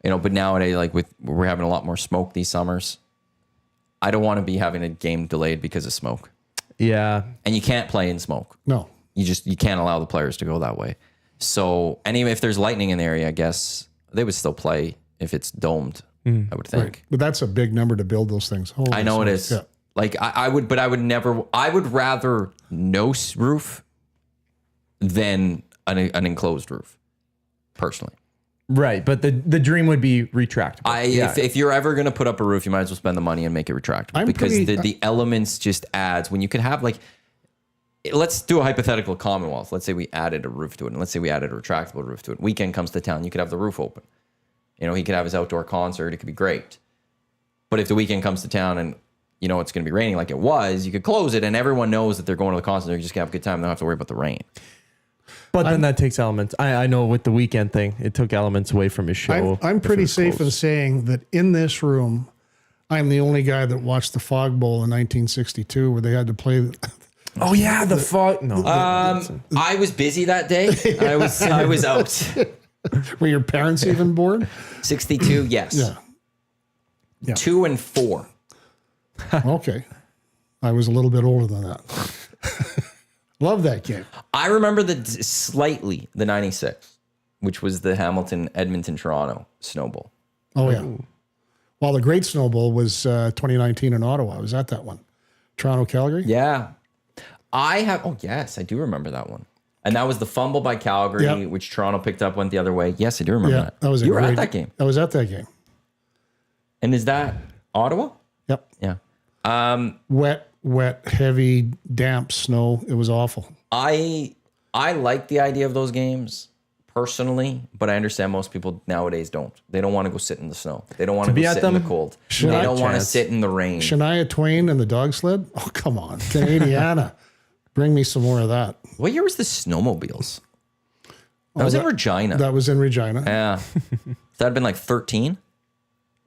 but nowadays, like we're having a lot more smoke these summers. I don't want to be having a game delayed because of smoke. Yeah. And you can't play in smoke. No. You can't allow the players to go that way. So, and even if there's lightning in the area, I guess they would still play if it's domed, I would think. Right. But that's a big number to build those things. Holy I know it is. Yeah. Like I would rather no roof than an enclosed roof, personally. Right, but the dream would be retractable. If you're ever going to put up a roof, you might as well spend the money and make it retractable because the elements just adds. When you could have let's do a hypothetical Commonwealth. Let's say we added a roof to it, and let's say we added a retractable roof to it. Weekend comes to town, you could have the roof open. He could have his outdoor concert. It could be great. But if the weekend comes to town and it's going to be raining like it was, you could close it and everyone knows that they're going to the concert. They're just going to have a good time. They don't have to worry about the rain. But then that takes elements. I know with the weekend thing, it took elements away from his show. I'm pretty safe in saying that in this room, I'm the only guy that watched the Fog Bowl in 1962 where they had to play. Oh yeah, the fog. No, I was busy that day. I was out. Were your parents even born? 62, yes. Yeah. 2 and 4. Okay. I was a little bit older than that. Love that game. I remember slightly the 96, which was the Hamilton, Edmonton, Toronto Snowball. Oh, yeah. Ooh. Well, the great Snowball was 2019 in Ottawa. I was at that one. Toronto, Calgary? Yeah. Yes, I do remember that one. And that was the fumble by Calgary, which Toronto picked up, went the other way. Yes, I do remember that. You were at that game. I was at that game. And is that Ottawa? Yep. Yeah. Wet, heavy, damp snow. It was awful. I like the idea of those games personally, but I understand most people nowadays don't. They don't want to go sit in the snow. They don't want to go sit in the cold. They don't want to sit in the rain. Shania Twain and the dog sled? Oh, come on. Canadiana. Bring me some more of that. What year was the snowmobiles? That was in Regina. That was in Regina. Yeah. That had been like 13.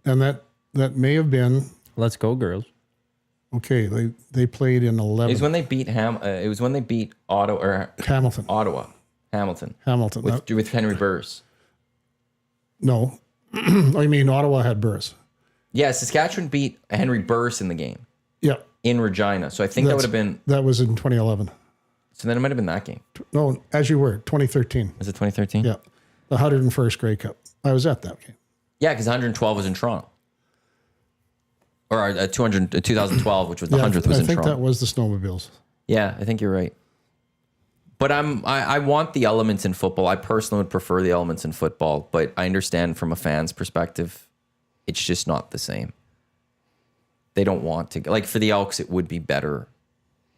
And that may have been. Let's go, girls. Okay, they played in 11. It was when they beat it was when they beat Hamilton. Ottawa. Hamilton. With Henry Burris. No. I mean Ottawa had Burris. Yeah, Saskatchewan beat Henry Burris in the game. Yeah. In Regina. So I think that would have been. That was in 2011. So then it might have been that game. No, as you were, 2013. Was it 2013? Yeah. The 101st Grey Cup. I was at that game. Yeah, because 112 was in Toronto. Or 2012, which was the 100th, was in Toronto. I think that was the snowmobiles. Yeah, I think you're right. But I want the elements in football. I personally would prefer the elements in football, but I understand from a fan's perspective, it's just not the same. They don't want to. Like for the Elks, it would be better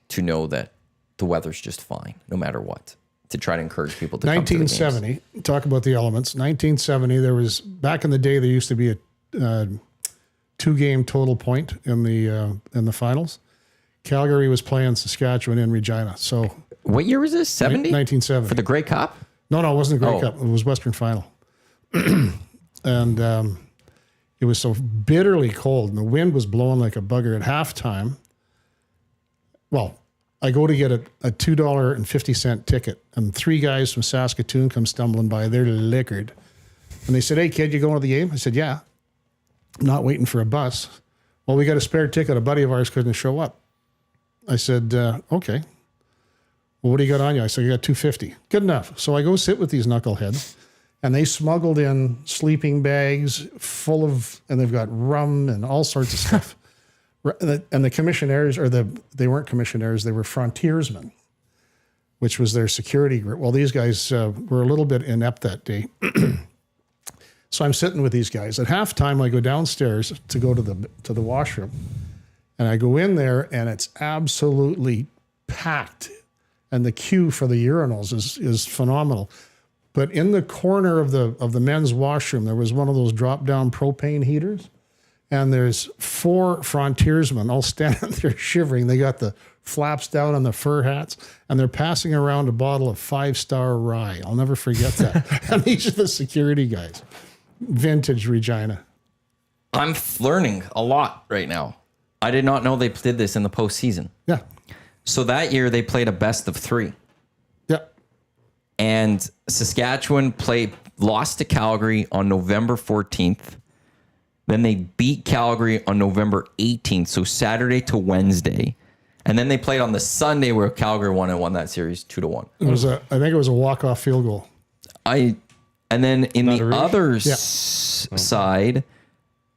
to know that the weather's just fine, no matter what, to try to encourage people to come to the games. 1970, talk about the elements. 1970, there was, back in the day, there used to be a 2-game total point in the finals. Calgary was playing Saskatchewan in Regina. So what year was this? 70? 1970. For the Grey Cup? No, it wasn't the Grey Cup. It was Western Final. And It was so bitterly cold, and the wind was blowing like a bugger at halftime. Well, I go to get a $2.50 ticket, and 3 guys from Saskatoon come stumbling by. They're liquored. And they said, "Hey, kid, you going to the game?" I said, "Yeah." I'm not waiting for a bus. "Well, we got a spare ticket. A buddy of ours couldn't show up." I said, "Okay. Well, what do you got on you?" I said, "I got $2.50. Good enough." So I go sit with these knuckleheads, and they smuggled in sleeping bags full of, and they've got rum and all sorts of stuff. And the commissionaires, they weren't commissionaires, they were frontiersmen, which was their security group. Well, these guys were a little bit inept that day. So I'm sitting with these guys. At halftime, I go downstairs to go to the washroom, and I go in there, and it's absolutely packed, and the queue for the urinals is phenomenal. But in the corner of the men's washroom, there was one of those drop-down propane heaters, and there's 4 frontiersmen all standing there shivering. They got the flaps down on the fur hats, and they're passing around a bottle of 5-Star rye. I'll never forget that. And these are the security guys. Vintage Regina. I'm learning a lot right now. I did not know they did this in the postseason. Yeah. So that year they played a best of 3. Yeah. And Saskatchewan lost to Calgary on November 14th. Then they beat Calgary on November 18th, so Saturday to Wednesday. And then they played on the Sunday where Calgary won that series 2-1. I think it was a walk-off field goal. And then in the other side,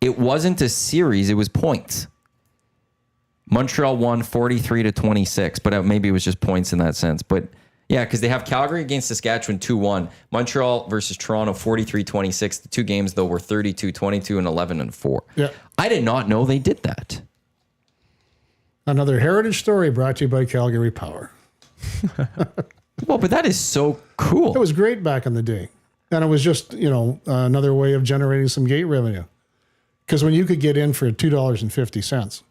it wasn't a series, it was points. Montreal won 43-26, but maybe it was just points in that sense. But yeah, because they have Calgary against Saskatchewan 2-1. Montreal versus Toronto 43-26. The 2 games, though, were 32-22 and 11-4. Yeah. I did not know they did that. Another heritage story brought to you by Calgary Power. Well, but that is so cool. It was great back in the day. And it was just, another way of generating some gate revenue. Because when you could get in for $2.50,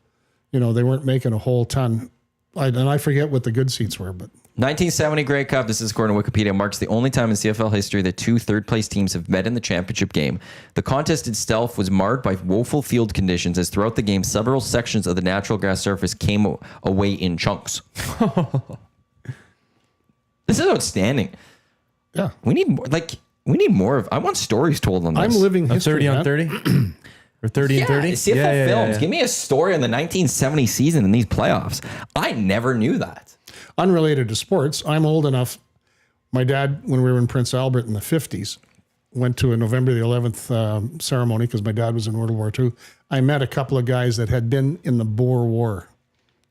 they weren't making a whole ton. And I forget what the good seats were, but 1970 Grey Cup, this is according to Wikipedia, marks the only time in CFL history that 2 third-place teams have met in the championship game. The contest itself was marred by woeful field conditions, as throughout the game, several sections of the natural grass surface came away in chunks. This is outstanding. Yeah. We need more of. I want stories told on this. I'm living history. 30 on 30? Or 30 and 30? CFL films. Give me a story on the 1970 season in these playoffs. I never knew that. Unrelated to sports, I'm old enough. My dad, when we were in Prince Albert in the 50s, went to a November the 11th ceremony because my dad was in World War II. I met a couple of guys that had been in the Boer War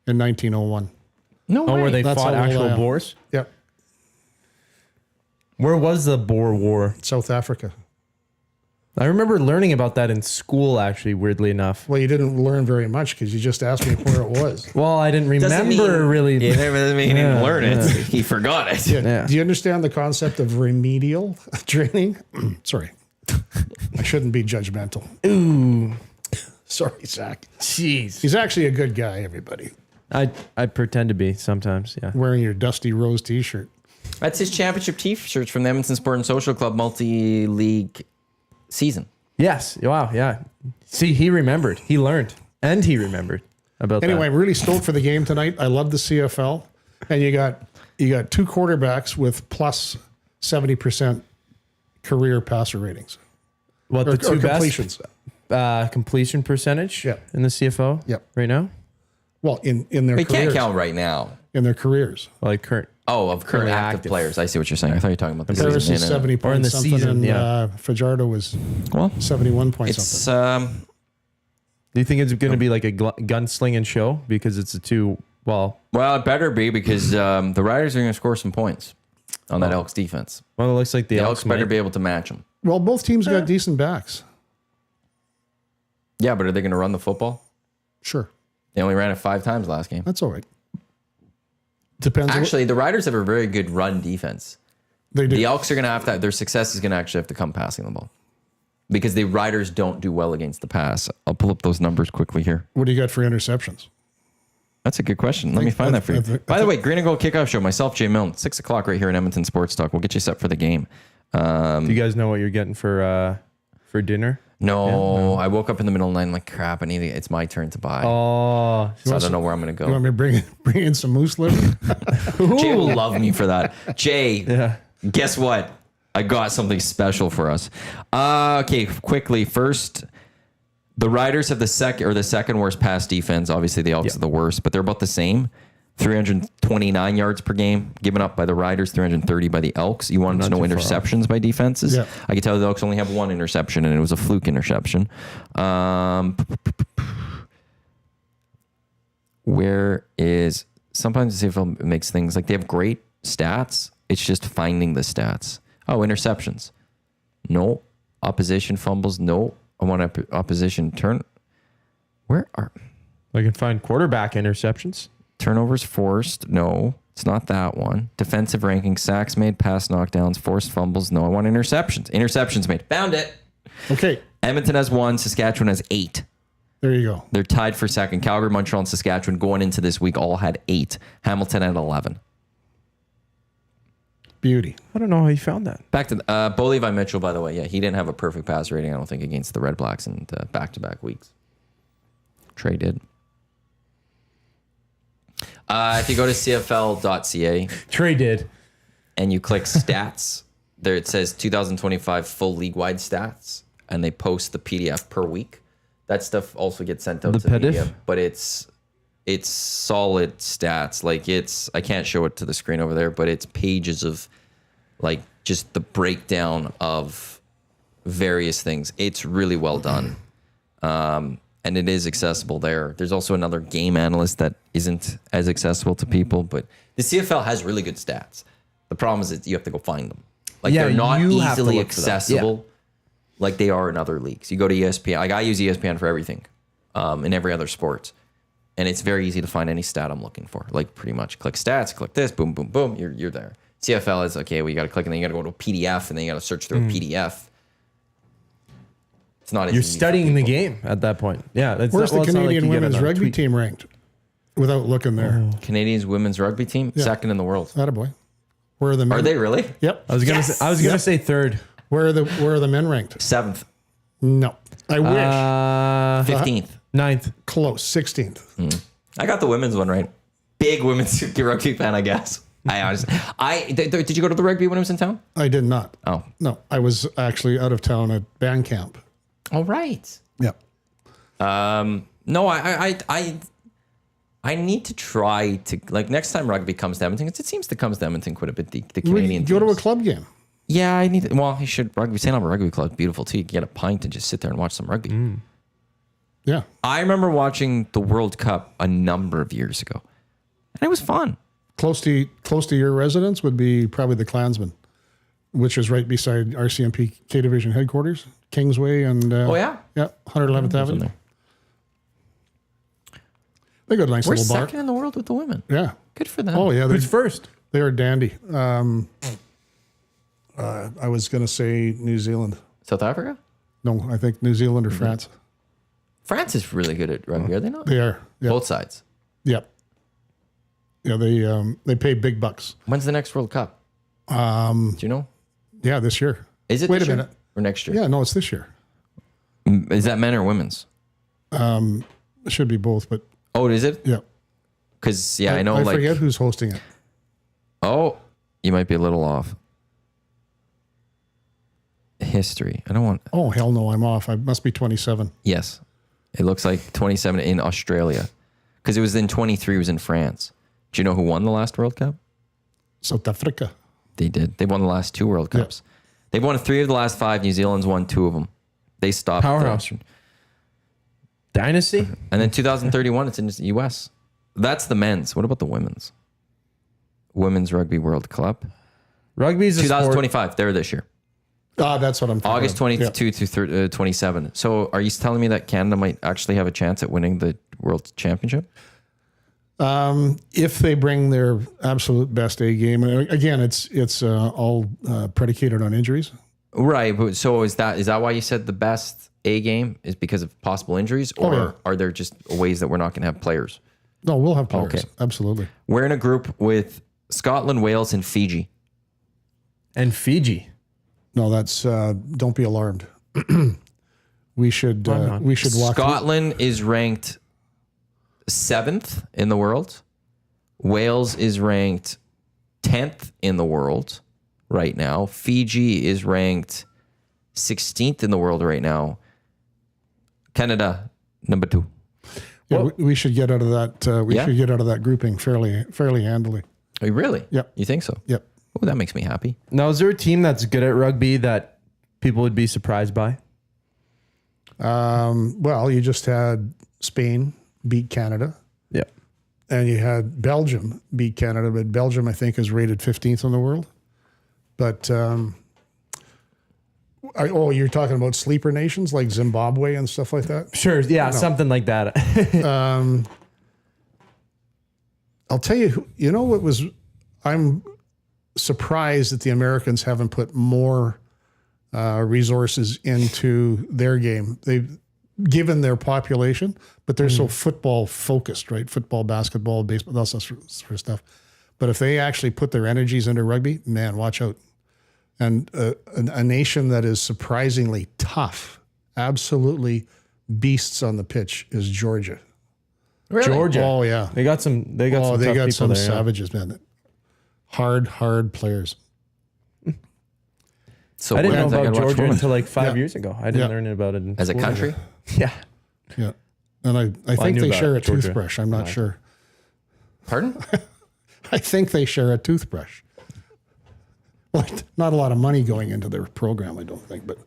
in 1901. No way. Oh, where they That's fought how old I actual am. Boers? Yep. Where was the Boer War? South Africa. I remember learning about that in school, actually, weirdly enough. Well, you didn't learn very much because you just asked me where it was. Well, I didn't remember really. Yeah, that doesn't mean he didn't learn it. He forgot it. Yeah. Do you understand the concept of remedial training? Sorry. I shouldn't be judgmental. Ooh. Sorry, Zach. Jeez. He's actually a good guy, everybody. I pretend to be sometimes, yeah. Wearing your Dusty Rose t-shirt. That's his championship t-shirts from the Edmonton Sport and Social Club multi-league season. Yes. Wow. Yeah. See, he remembered. He learned. And he remembered about that. Anyway, I'm really stoked for the game tonight. I love the CFL. And you got 2 quarterbacks with plus 70% career passer ratings. What, the two completions. best completion percentage in the CFO right now? Well, in their We careers. can't count right now. In their careers. Like current. Oh, of currently active players. I see what you're saying. I thought you were talking about the Paris season. is 70 Or in points the something, season, and Fajardo was 71 points It's something. Do you think it's going to be like a gunslinging show because it's a two? Well, it better be because the Riders are going to score some points on that Elks defense. Well, it looks like the Elks better be able to match them. Well, both teams got decent backs. Yeah, but are they going to run the football? Sure. They only ran it 5 times last game. That's all right. Depends. Actually, the Riders have a very good run defense. They do. The Elks are going to have to, their success is going to actually have to come passing the ball because the Riders don't do well against the pass. I'll pull up those numbers quickly here. What do you got for interceptions? That's a good question. Let me find that for you. By the way, Green and Gold Kickoff Show, myself, Jay Milne, 6 o'clock right here in Edmonton Sports Talk. We'll get you set for the game. Do you guys know what you're getting for dinner? No, I woke up in the middle of the night. I'm like, crap, it's my turn to buy. Oh, so I don't know where I'm going to go. You want me to bring in some moose liver? Jay will love me for that. Jay, guess what? I got something special for us. Okay, quickly. First, the Riders have the second worst pass defense. Obviously, the Elks are the worst, but they're about the same. 329 yards per game given up by the Riders, 330 by the Elks. You wanted to know interceptions by defenses? Yeah. I can tell you the Elks only have one interception, and it was a fluke interception. Where is... Sometimes the CFL makes things like they have great stats. It's just finding the stats. Oh, interceptions. No. Opposition fumbles. No. I want opposition turn. Where are... I can find quarterback interceptions. Turnovers forced. No, it's not that one. Defensive ranking. Sacks made. Pass knockdowns. Forced fumbles. No, I want interceptions. Interceptions made. Found it. Okay. Edmonton has 1. Saskatchewan has 8. There you go. They're tied for second. Calgary, Montreal, and Saskatchewan going into this week all had 8. Hamilton had 11. Beauty. I don't know how you found that. Back to Bo Levi Mitchell, by the way. Yeah, he didn't have a perfect pass rating, I don't think, against the Red Blacks in back-to-back weeks. Trey did. If you go to CFL.ca, Trey did, and you click stats, there it says 2025 full league-wide stats, and they post the PDF per week. That stuff also gets sent out to the media, but it's solid stats. Like I can't show it to the screen over there, but it's pages of like just the breakdown of various things. It's really well done. And it is accessible there. There's also another game analyst that isn't as accessible to people, but the CFL has really good stats. The problem is that you have to go find them. Like they're not easily accessible like they are in other leagues. You go to ESPN. Like I use ESPN for everything in every other sport. And it's very easy to find any stat I'm looking for. Like pretty much click stats, click this, boom, boom, boom, you're there. CFL is, okay, well, you got to click and then you got to go to a PDF and then you got to search through a PDF. It's not as You're easy studying the game at that point. Yeah. That's Where's the Canadian women's rugby team ranked? Without looking there. Canadians women's rugby team, second in the world. Attaboy. Where are the men? Are they really? Yep. I was gonna say third. Where are the men ranked? 7th. No. I wish. 15th. 9th. Close. 16th. I got the women's one right. Big women's rugby fan, I guess. I honestly, did you go to the rugby when I was in town? I did not. Oh. No. I was actually out of town at band camp. All right. Yeah. No, I need to try to, like, next time rugby comes to Edmonton, it seems to come to Edmonton quite a bit, the Canadian Go to a teams. club game. Yeah, I need to, well, you should, St. Albert Rugby Club, beautiful too. You can get a pint and just sit there and watch some rugby. Yeah. I remember watching the World Cup a number of years ago, and it was fun. Close to your residence would be probably the Klansman, which is right beside RCMP K Division headquarters, Kingsway and... oh, yeah? Yeah, 111th Avenue. There. They got a nice We're little bar. second in the world with the women. Yeah. Good for them. Oh, yeah. Who's first? They are dandy. I was going to say New Zealand. South Africa? No, I think New Zealand or France. France is really good at rugby, are they not? They are. Yep. Both sides. Yep. Yeah, they pay big bucks. When's the next World Cup? Do you know? Yeah, this year. Is it Wait this a year? minute. Or next year? Yeah, no, it's this year. Is that men or women's? It should be both, but Oh, is it? yeah. Because, I know, I like... forget who's hosting it. Oh, you might be a little off. History. I don't want... Oh, hell no, I'm off. I must be 27. Yes. It looks like 27 in Australia. Because it was in 23, it was in France. Do you know who won the last World Cup? South Africa. They did. They won the last 2 World Cups. Yeah. They've won 3 of the last 5. New Zealand's won 2 of them. They stopped. Powerhouse. Dynasty? And then 2031, it's in the U.S. That's the men's. What about the women's? Women's Rugby World Cup. Rugby's a 2025. sport. They're this year. That's what I'm thinking. August 22 to 27. So are you telling me that Canada might actually have a chance at winning the World Championship? If they bring their absolute best A game, again, it's all predicated on injuries. Right, but so is that why you said the best A game is because of possible injuries, or are there just ways that we're not going to have players? No, we'll have players. Okay. Absolutely. We're in a group with Scotland, Wales, and Fiji. And Fiji. No, that's don't be alarmed. We should walk. Scotland is ranked 7th in the world. Wales is ranked 10th in the world right now. Fiji is ranked 16th in the world right now. Canada, number 2. Yeah, we should get out of that. Should get out of that grouping fairly handily. Oh, really? Yep. You think so? Yep. Oh, that makes me happy. Now, is there a team that's good at rugby that people would be surprised by? Well, you just had Spain beat Canada. Yeah. And you had Belgium beat Canada, but Belgium, I think, is rated 15th in the world. But, you're talking about sleeper nations like Zimbabwe and stuff like that? Sure. Yeah. No. Something like that. I'll tell you, I'm surprised that the Americans haven't put more resources into their game. They've given their population, but they're so football focused, right? Football, basketball, baseball, that sort of stuff. But if they actually put their energies into rugby, man, watch out. And a nation that is surprisingly tough, absolutely beasts on the pitch, is Georgia. Really? Georgia. Oh yeah, they got some savages, man. Hard players. So I didn't know about Georgia until like 5 years ago. I didn't learn about it as a country. Yeah. Yeah. And I think they share a toothbrush. I'm not sure. Pardon? I think they share a toothbrush. Well, not a lot of money going into their program, I don't think, but.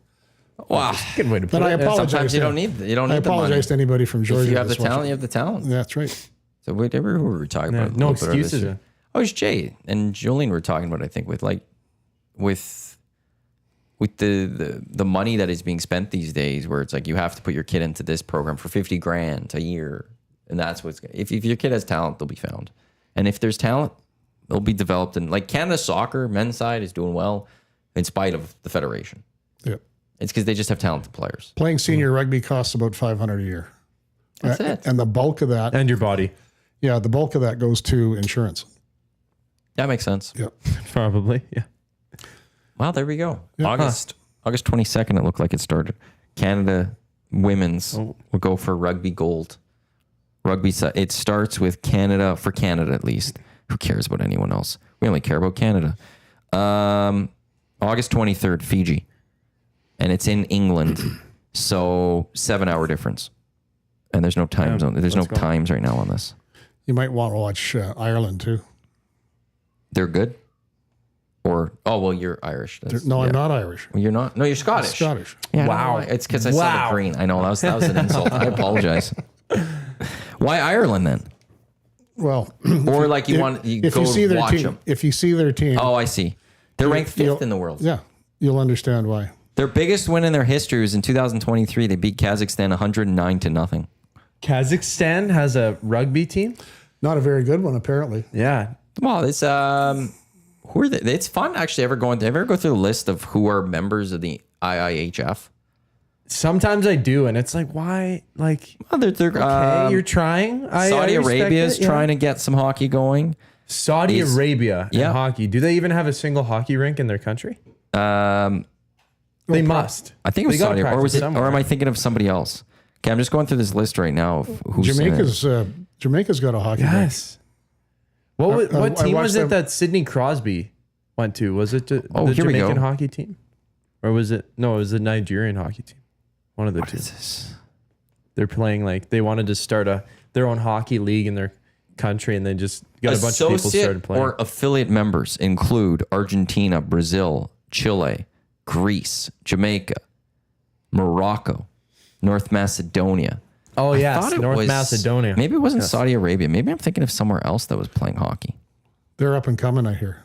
Wow. Good way to put it. I apologize. Sometimes you don't need I apologize to anybody from Georgia. If you have the talent, you have the talent. That's right. So whatever we were talking about. No excuses. Oh, it's Jay and Jolene were talking about, I think, with the money that is being spent these days, where it's like you have to put your kid into this program for $50,000 a year. And that's what's, if your kid has talent, they'll be found. And if there's talent, they'll be developed. And like Canada soccer, men's side is doing well in spite of the federation. Yeah. It's because they just have talented players. Playing senior rugby costs about $500 a year. That's it. And the bulk of that. And your body. Yeah, the bulk of that goes to insurance. That makes sense. Yep. Probably. Yeah. Well, there we go. Yeah. August 22nd, it looked like it started. Canada women's will go for rugby gold. Rugby, it starts with Canada, for Canada at least. Who cares about anyone else? We only care about Canada. August 23rd, Fiji. And it's in England. So 7-hour difference. And there's no time zone. There's no times right now on this. You might want to watch Ireland too. They're good? Or, you're Irish. No, I'm not Irish. Well, you're not? No, you're Scottish. Scottish. Yeah, wow. It's because I saw the green. I know, that was an insult. I apologize. Why Ireland then? Well, or like you watch them. If you see their team. Oh, I see. They're ranked 5th in the world. Yeah, you'll understand why. Their biggest win in their history was in 2023. They beat Kazakhstan 109-0. Kazakhstan has a rugby team? Not a very good one, apparently. Yeah. Well, it's who are they? It's fun actually ever go through the list of who are members of the IIHF. Sometimes I do, and it's like, why? Like, they're okay, you're trying. Saudi Arabia is trying to get some hockey going. Saudi Arabia and hockey. Do they even have a single hockey rink in their country? They must. I think it was Saudi, or am I thinking of somebody else? Okay, I'm just going through this list right now of who's Jamaica's got a hockey rink. Yes. What team was it that Sidney Crosby went to? Was it the Jamaican hockey team? Or was it? No, it was the Nigerian hockey team. One of the two. They're playing they wanted to start their own hockey league in their country, and they just got a bunch of people started playing. Or affiliate members include Argentina, Brazil, Chile, Greece, Jamaica, Morocco, North Macedonia. Oh, yes, North Macedonia. Maybe it wasn't Saudi Arabia. Maybe I'm thinking of somewhere else that was playing hockey. They're up and coming, I hear.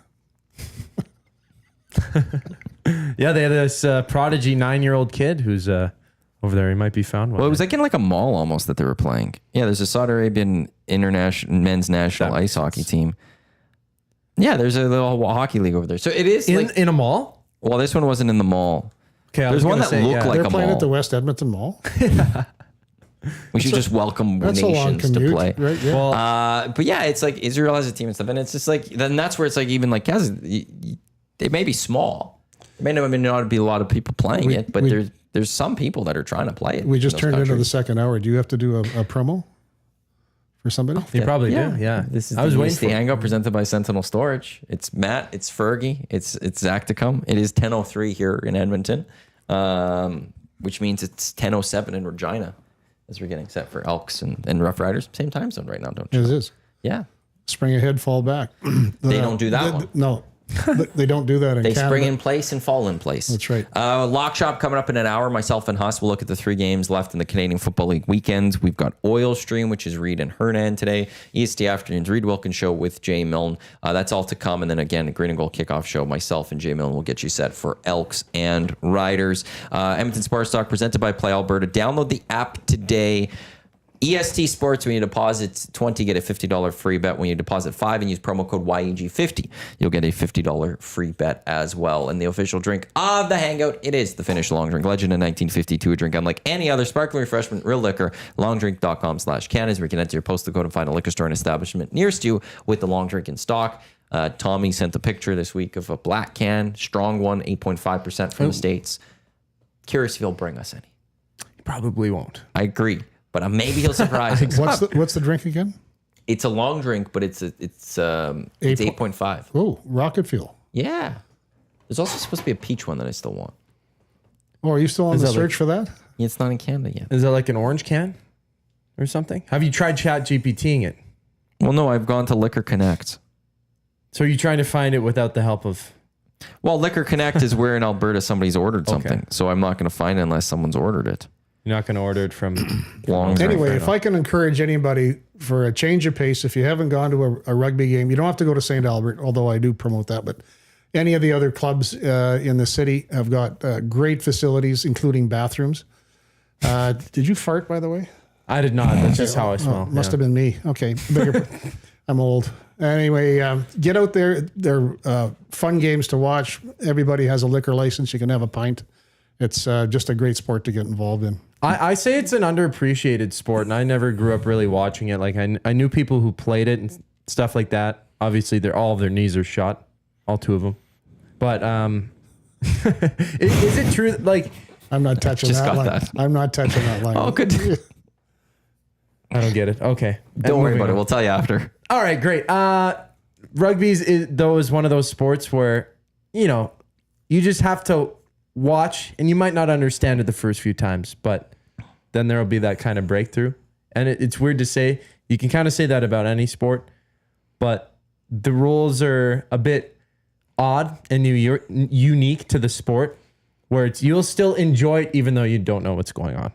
Yeah, they had this prodigy 9-year-old kid who's over there. He might be found one. Well, it was like in a mall almost that they were playing. Yeah, there's a Saudi Arabian international men's national ice hockey team. Yeah, there's a little hockey league over there. So it is in a mall? Well, this one wasn't in the mall. Okay, there's one that looked like a mall. They're playing at the West Edmonton Mall. We should just welcome nations to play. Right? Yeah. Well, but yeah, it's like Israel has a team and stuff, and it's just then that's where it's even Gaza, they may be small, There may not be a lot of people playing it, but there's some people that are trying to play it. We just turned into the second hour. Do you have to do a promo for somebody? You probably do. Yeah. This is I was the waiting EST for it. Hangout presented by Sentinel Storage. It's Matt, it's Fergie, it's Zachticum. It is 10:03 here in Edmonton, which means it's 10:07 in Regina as we're getting set for Elks and Rough Riders. Same time zone right now, don't you? It is. Yeah. Spring ahead, fall back. They don't do that one. No, they don't do that in They Canada. spring in place and fall in place. That's right. Lock Shop coming up in an hour. Myself and Huss will look at the 3 games left in the Canadian Football League weekends. We've got Oil Stream, which is Reed and Hernan today. EST Afternoons, Reed Wilkins Show with Jay Milne. That's all to come. And then again, a Green and Gold Kickoff Show. Myself and Jay Milne will get you set for Elks and Riders. Edmonton Sports Talk presented by Play Alberta. Download the app today. EST Sports, when you deposit 20, get a $50 free bet. When you deposit 5 and use promo code YEG50, you'll get a $50 free bet as well. And the official drink of the Hangout, it is the Finnish Long Drink Legend in 1952. A drink unlike any other sparkling refreshment, real liquor, longdrink.com/Canada, where you can enter your postal code and find a liquor store and establishment nearest you with the long drink in stock. Tommy sent a picture this week of a black can, strong one, 8.5% from the States. Curious if he'll bring us any. He probably won't. I agree. But maybe he'll surprise us. What's the drink again? It's a long drink, but it's 8.5. Oh, rocket fuel. Yeah. There's also supposed to be a peach one that I still want. Oh, are you still on the search for that? Yeah, it's not in Canada yet. Is that like an orange can or something? Have you tried chat GPTing it? Well, no, I've gone to Liquor Connect. So are you trying to find it without the help of... Well, Liquor Connect is where in Alberta somebody's ordered something. Okay. So I'm not going to find it unless someone's ordered it. You're not going to order it from... Long drink. Anyway, if I can encourage anybody for a change of pace, if you haven't gone to a rugby game, you don't have to go to St. Albert, although I do promote that, but any of the other clubs in the city have got great facilities, including bathrooms. Did you fart, by the way? I did not. That's just how I smell. Must have been me. Okay. I'm old. Anyway, get out there. They're fun games to watch. Everybody has a liquor license. You can have a pint. It's just a great sport to get involved in. I say it's an underappreciated sport, and I never grew up really watching it. Like I knew people who played it and stuff like that. Obviously, all of their knees are shot, all 2 of them. But is it true? Like I'm not touching that line. I'm not touching that line. Oh, good. I don't get it. Okay, Don't worry about it. We'll tell you after. All right, great. Rugby is one of those sports where you just have to watch, and you might not understand it the first few times, but then there'll be that kind of breakthrough. And it's weird to say. You can kind of say that about any sport, but the rules are a bit odd and unique to the sport, where you'll still enjoy it even though you don't know what's going on.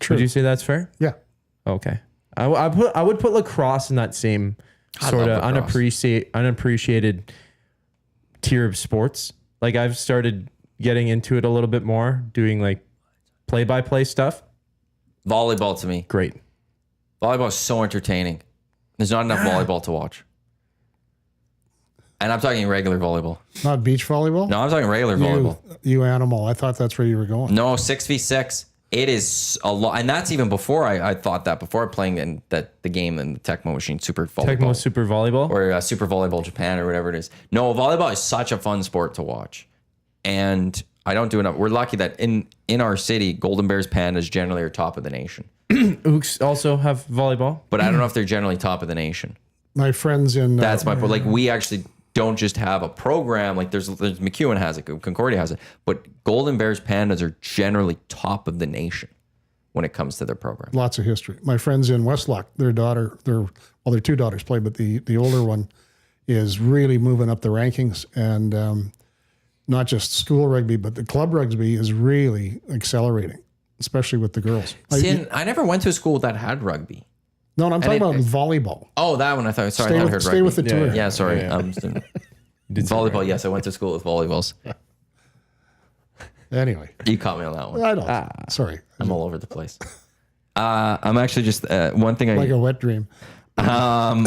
True. Would you say that's fair? Yeah. Okay. I would put lacrosse in that same sort of unappreciated tier of sports. Like I've started getting into it a little bit more, doing like play-by-play stuff. Volleyball to me. Great. Volleyball is so entertaining. There's not enough volleyball to watch. And I'm talking regular volleyball. Not beach volleyball? No, I'm talking regular volleyball. You animal. I thought that's where you were going. No, 6v6. It is a lot. And that's even before I thought that, before playing in the game in the Tecmo Machine Super Volleyball. Tecmo Super Volleyball? Or Super Volleyball Japan or whatever it is. No, volleyball is such a fun sport to watch. And I don't do enough. We're lucky that in our city, Golden Bears Pandas generally are top of the nation. Ooks also have volleyball. But I don't know if they're generally top of the nation. My friends in... That's my point. Like, we actually don't just have a program. Like, there's McEwen has it, Concordia has it. But Golden Bears Pandas are generally top of the nation when it comes to their program. Lots of history. My friends in Westlock, their 2 daughters play, but the older one is really moving up the rankings. And not just school rugby, but the club rugby is really accelerating, especially with the girls. See, I never went to a school that had rugby. No, I'm talking about volleyball. Oh, that one. I thought I heard rugby. Stay with the tour. Yeah, sorry. Yeah. Volleyball, yes. I went to school with volleyballs. Anyway. You caught me on that one. I don't. Sorry. I'm all over the place. I'm actually just one thing. Like a wet dream. I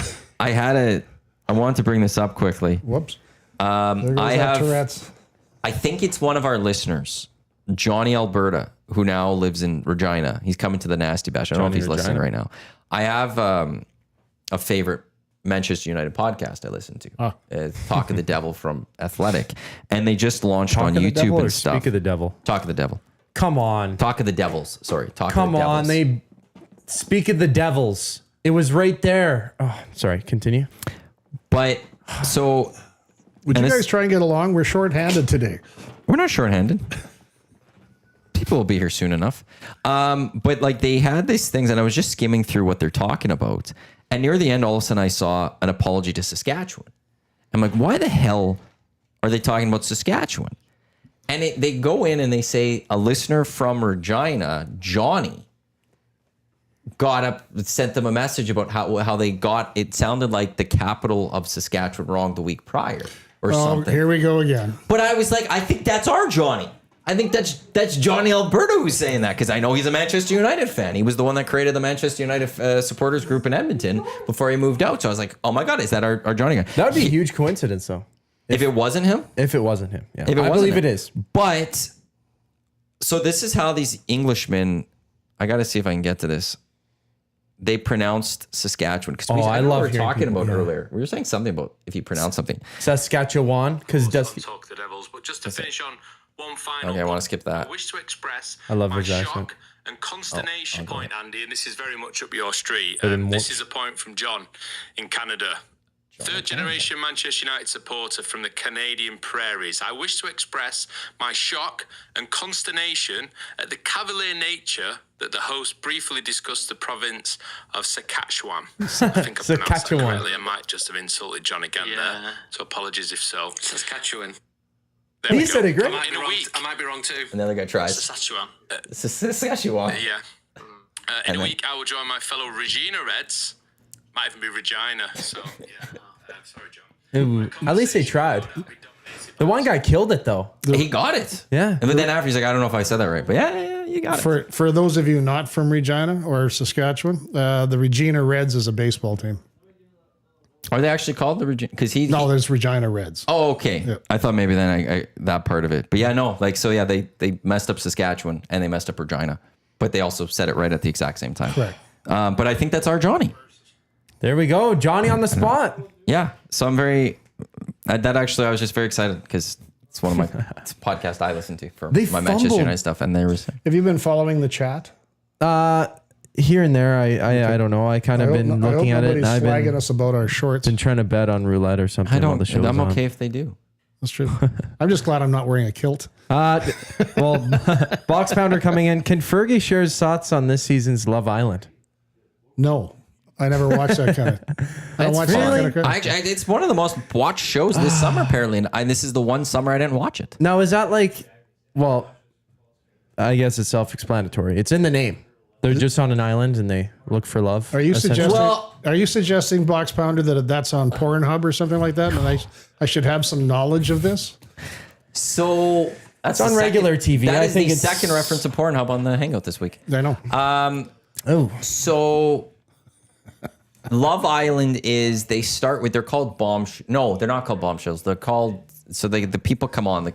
wanted to bring this up quickly. Whoops. There goes Tourette's. I think it's one of our listeners, Johnny Alberta, who now lives in Regina. He's coming to the Nasty Bash. I don't know if he's listening right now. I have a favorite Manchester United podcast I listen to. Talk of the Devil from Athletic. And they just launched on YouTube and stuff. Speak of the Devil. Talk of the Devil. Come on. Talk of the Devils. Sorry. Talk of the Devils. Come on. They speak of the Devils. It was right there. Oh, sorry. Continue. But so... Would you guys try and get along? We're shorthanded today. We're not shorthanded. People will be here soon enough. But like they had these things and I was just skimming through what they're talking about. And near the end, all of a sudden I saw an apology to Saskatchewan. I'm like, why the hell are they talking about Saskatchewan? And they go in and they say a listener from Regina, Johnny, got up, sent them a message about how they got, it sounded like the capital of Saskatchewan wrong the week prior or something. Here we go again. But I was like, I think that's our Johnny. I think that's Johnny Alberto who's saying that because I know he's a Manchester United fan. He was the one that created the Manchester United supporters group in Edmonton before he moved out. So I was like, oh my God, is that our Johnny guy? That would be a huge coincidence though. If it wasn't him? If it wasn't him. Yeah. I believe it is. But, so this is how these Englishmen, I got to see if I can get to this. They pronounced Saskatchewan. Because I love we were talking about earlier. We were saying something about if you pronounce something. Saskatchewan, because talk the Devils, but just to finish on one final. Okay, I want to skip that. I wish to express I love my his shock accent. and consternation point, Andy, and this is very much up your street. This is a point from John in Canada. Third generation Manchester United supporter from the Canadian prairies. I wish to express my shock and consternation at the cavalier nature that the host briefly discussed the province of Saskatchewan. I think I pronounced that correctly. I might just have insulted John again there. So apologies if so. Saskatchewan. He said it great. I might be wrong too. And the other guy tries. Saskatchewan. Saskatchewan. Yeah. In a week, I will join my fellow Regina Reds. Might even be Regina. So, yeah. Sorry, John. At least they tried. The one guy killed it though. He got it. Yeah. But then after he's like, I don't know if I said that right. But yeah, you got it. For those of you not from Regina or Saskatchewan, the Regina Reds is a baseball team. Are they actually called the Regina? Because there's Regina Reds. Oh, okay. Yeah. I thought maybe then I that part of it. But yeah, no. Like, so yeah, they messed up Saskatchewan and they messed up Regina. But they also said it right at the exact same time. Correct. But I think that's our Johnny. There we go. Johnny on the spot. Yeah. So I'm very, I was just very excited because it's one of my podcasts I listen to for my Manchester United stuff. And they were saying, have you been following the chat? Here and there. I don't know. I kind of been looking at it. And I've been us about our shorts. Been trying to bet on roulette or something. I'm okay if they do. That's true. I'm just glad I'm not wearing a kilt. Well, Box Pounder coming in. Can Fergie share his thoughts on this season's Love Island? No. I never watched that kind of. I don't watch that kind of. It's one of the most watched shows this summer, apparently, and this is the one summer I didn't watch it. Now, is that like? Well, I guess it's self-explanatory. It's in the name. They're just on an island and they look for love. Are you suggesting, Box Pounder, that that's on Pornhub or something like that, and I should have some knowledge of this? So that's on regular TV. That is the second reference to Pornhub on the Hangout this week. I know. So. Love Island is they're called no, they're not called bombshells. They're called, the people come on,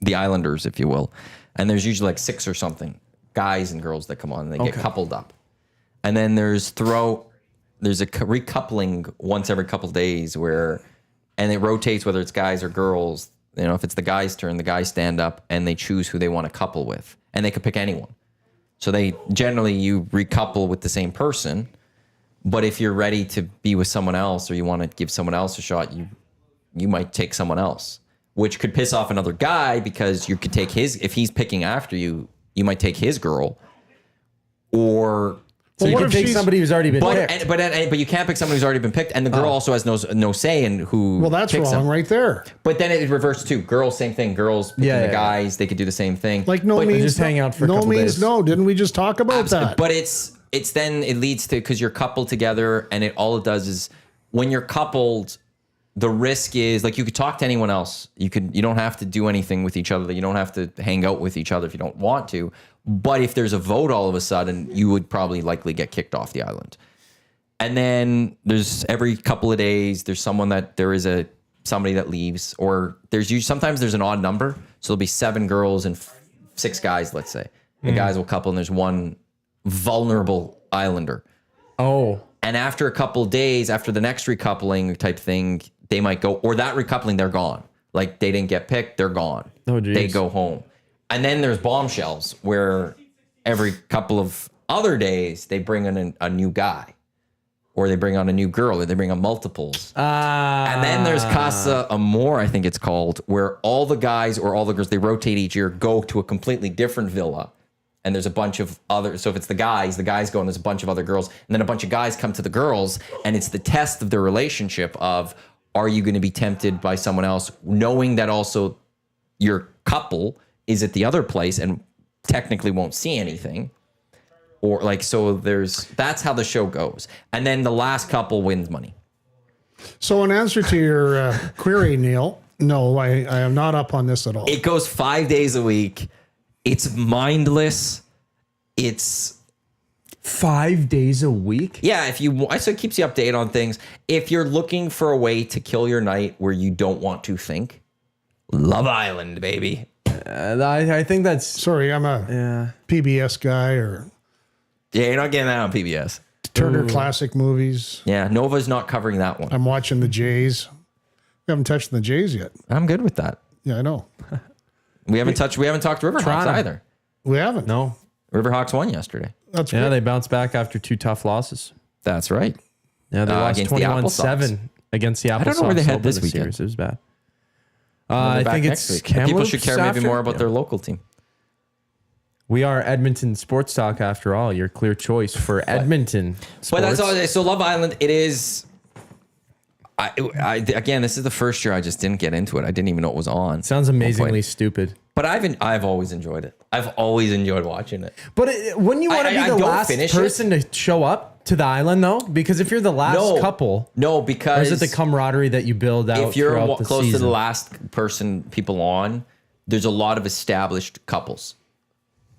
the islanders, if you will. And there's usually like 6 or something guys and girls that come on and they get coupled up. And then there's a recoupling once every couple of days and it rotates whether it's guys or girls. You know, if it's the guy's turn, the guys stand up and they choose who they want to couple with. And they could pick anyone. So you recouple with the same person. But if you're ready to be with someone else or you want to give someone else a shot, you might take someone else, which could piss off another guy because you could take if he's picking after you, you might take his girl. Or so you can take somebody who's already been picked. But you can't pick somebody who's already been picked, and the girl also has no say in who. Well, that's picks wrong right there. But then it reverses too. Girls, same thing. Girls picking the guys, they could do the same thing. Like no means just hang out for a couple days. No. Didn't we just talk about that? But it's then it leads to, because you're coupled together, and all it does is when you're coupled, the risk is like you could talk to anyone else. You don't have to do anything with each other. You don't have to hang out with each other if you don't want to. But if there's a vote all of a sudden, you would probably likely get kicked off the island. And then there's every couple of days, there's somebody that leaves, or sometimes there's an odd number. So there'll be 7 girls and 6 guys, let's say. The guys will couple and there's one vulnerable islander. Oh. And after a couple of days, after the next recoupling type thing, they might go, or that recoupling, they're gone. Like they didn't get picked, they're gone. Oh, geez. They go home. And then there's bombshells where every couple of other days they bring in a new guy, or they bring on a new girl, or they bring on multiples. And then there's Casa Amor, I think it's called, where all the guys or all the girls, they rotate each year, go to a completely different villa. And there's a bunch of other, so if it's the guys go and there's a bunch of other girls, and then a bunch of guys come to the girls, and it's the test of their relationship of, are you going to be tempted by someone else, knowing that also your couple is at the other place and technically won't see anything, or like, so that's how the show goes. And then the last couple wins money. So in answer to your query, Neil, no, I am not up on this at all. It goes 5 days a week. It's mindless. It's 5 days a week. Yeah, so it keeps you updated on things. If you're looking for a way to kill your night where you don't want to think, Love Island, baby. I think that's... Sorry, I'm a PBS guy, or... Yeah, you're not getting that on PBS. Turner Classic Movies. Yeah, Nova's not covering that one. I'm watching the Jays. We haven't touched the Jays yet. I'm good with that. Yeah, I know. We haven't talked Riverhawks either. We haven't. No. Riverhawks won yesterday. That's Yeah, great. they bounced back after 2 tough losses. That's right. Yeah, they lost against the Apple 21-7 against the Apple I don't know where they had this series. weekend. It was bad. I think next it's week. People should care Kamloops maybe more after? about their local team. We are Edmonton Sports Talk after all. Your clear choice for Edmonton sports. But that's all. So Love Island, it is. Again, this is the first year I just didn't get into it. I didn't even know it was on. Sounds amazingly stupid. But I've always enjoyed it. I've always enjoyed watching it. But wouldn't you want to be the don't last finish person to show up to the island, though? Because if you're the last couple, no, or because is it the camaraderie that you build out if you're throughout the close season? to the last people on, there's a lot of established couples,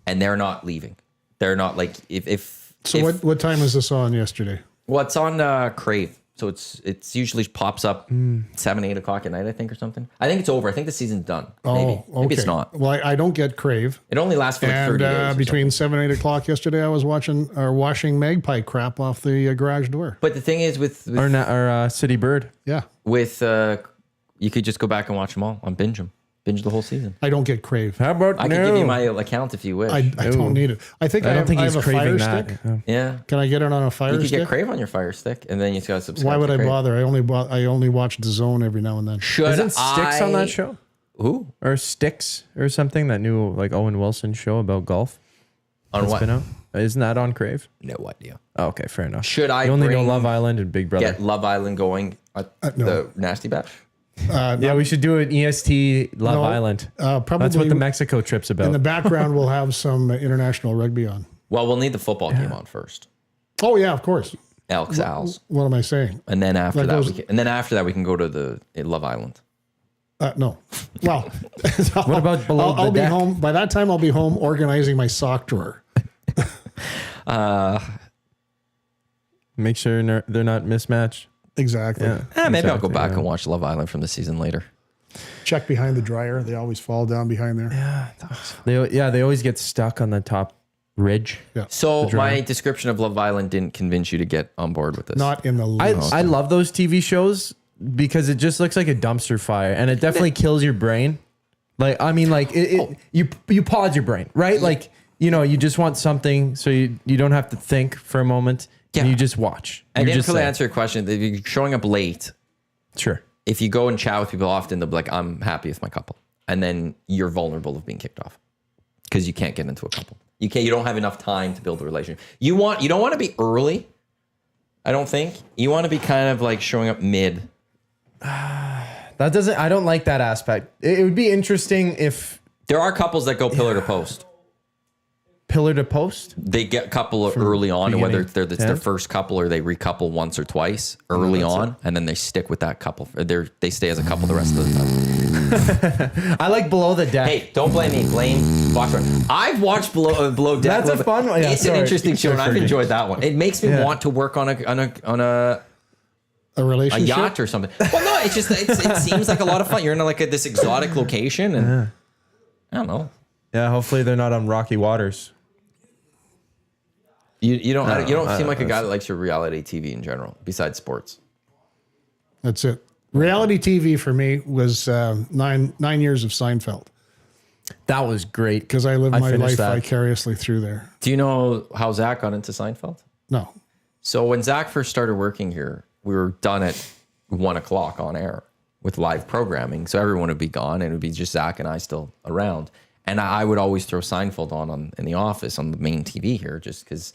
and they're not leaving. They're not like if. So what time was this on yesterday? Well, it's on Crave. So it's usually pops up 7, 8 o'clock at night, I think, or something. I think it's over. I think the season's done. Maybe it's not. Well, I don't get Crave. It only lasts for like 30 days. And between 7 and 8 o'clock yesterday, I was washing magpie crap off the garage door. But the thing is with Our City Bird. Yeah. with you could just go back and watch them all on binge the whole season. I don't get Crave. How about I can give you my account if you wish. I don't need it. I think I don't think have he's a craving Fire that. Stick. yeah. Can I get it on a Fire You could Stick? get Crave on your Fire Stick, and then you got to subscribe. Why would to I Crave. bother? I only watch The Zone every now and then. Should Isn't Sticks on that show? Who? Or Sticks or something? That new like Owen Wilson show about golf? On That's what? been out? Isn't that on Crave? No idea. Oh, okay, fair enough. Should I You only know bring- Love Island and Big Brother. Get Love Island going at no. the Nasty Batch? Yeah, we should do an EST Love No, Island. probably That's what the Mexico trip's about. in the background, we'll have some international rugby on. Well, we'll need the football game on first. Oh yeah, of course. Elks, Owls. What am I saying? And then after That that, goes- we can go to the Love Island. No. Well, What about below I'll the be deck? home by that time. I'll be home organizing my sock drawer. Make sure they're not mismatched. Exactly. Yeah. Maybe I'll go Exactly, back yeah. and watch Love Island from the season later. Check behind the dryer. They always fall down behind there. They always get stuck on the top ridge. So my description of Love Island didn't convince you to get on board with this. Not in the least. I love those TV shows because it just looks like a dumpster fire, and it definitely kills your brain. Like I mean, like you pause your brain, right? Like you just want something so you don't have to think for a moment. Yeah. And you just watch. I You're didn't just really like, answer your question. If you're showing up late, Sure. if you go and chat with people often, they'll be like, I'm happy with my couple. And then you're vulnerable of being kicked off because you can't get into a couple. You don't have enough time to build a relationship. You don't want to be early. I don't think you want to be kind of like showing up mid. I don't like that aspect. It would be interesting if There are couples that go pillar to post. pillar to post. They get a couple early on, and whether it's their yeah. first couple or they recouple once or twice early on, and then they stick with that couple. They stay as a couple the rest of the time. I like Below the Deck. Hey, don't blame me. Blame Watch. I've watched Below Deck. That's a fun one. Yeah, It's sorry. an interesting show, and I've Fergie. enjoyed that one. It makes me want to work on a relationship. yacht or something. Well, no, it's just it seems like a lot of fun. You're in this exotic location, and I don't know. Yeah, hopefully they're not on rocky waters. You don't seem like a guy that likes your reality TV in general, besides sports. That's it. Reality TV for me was 9 years of Seinfeld. That was great. Because I lived my life that. vicariously through there. Do you know how Zach got into Seinfeld? No. So when Zach first started working here, we were done at 1:00 on air with live programming. So everyone would be gone and it would be just Zach and I still around. And I would always throw Seinfeld on in the office on the main TV here just because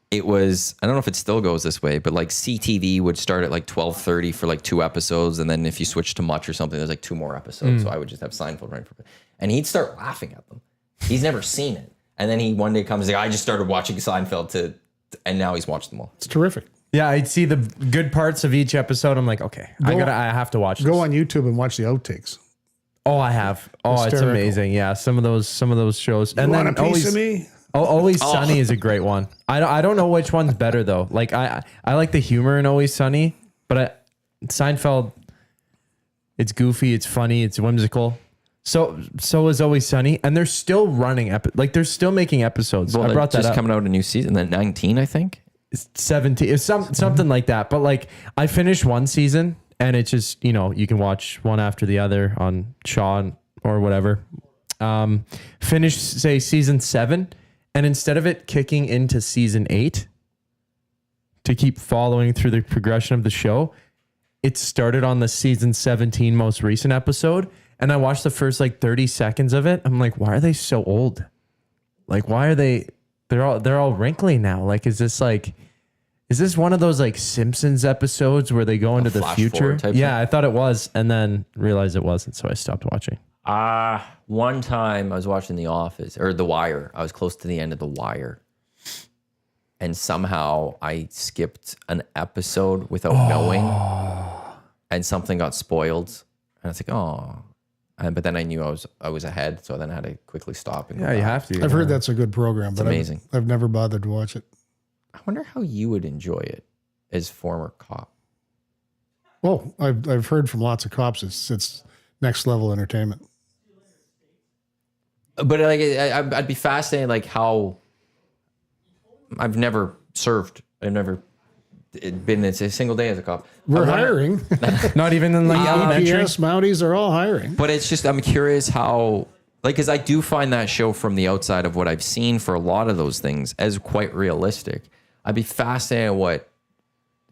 it was, I don't know if it still goes this way, but like CTV would start at like 12:30 for like 2 episodes. And then if you switch to Much or something, there's like 2 more episodes. So I would just have Seinfeld right for it. And he'd start laughing at them. He's never seen it. And then he one day comes like, I just started watching Seinfeld and now he's watched them all. It's terrific. Yeah, I'd see the good parts of each episode. I'm like, okay, I have to watch this. Go on YouTube and watch the outtakes. Oh, I have. Oh, Hysterical. It's amazing. Yeah, some of those shows. You And want then a piece of me? Always Sunny is a great one. I don't know which one's better though. Like I like the humor in Always Sunny, but Seinfeld, it's goofy, it's funny, it's whimsical. So is Always Sunny, and they're still running they're still making episodes. Well, I brought that just up. coming out a new season, then 19, I think. It's 17. It's something like that. But like I finished one season, and it's just you can watch one after the other on Shaw or whatever. Finished say season 7. And instead of it kicking into season 8 to keep following through the progression of the show, it started on the season 17 most recent episode. And I watched the first like 30 seconds of it. I'm like, why are they so old? Like, why are they're all wrinkly now? Like, is this one of those like Simpsons episodes where they go into the future? Yeah, I thought it was, and then realized it wasn't. So I stopped watching. One time I was watching The Office or The Wire. I was close to the end of The Wire. And somehow I skipped an episode without knowing. And something got spoiled. And I was like, oh. But then I knew I was ahead. So then I had to quickly stop. And Yeah, you have to. I've heard that's a good program, but amazing. I've never bothered to watch it. I wonder how you would enjoy it as former cop. Well, I've heard from lots of cops it's next level entertainment. But like, I'd be fascinated, like how I've never served. I've never been a single day as a cop. We're hiring. Not even in like elementary. EPS, Mounties are all hiring. But it's just, I'm curious how, like, because I do find that show from the outside of what I've seen for a lot of those things as quite realistic. I'd be fascinated what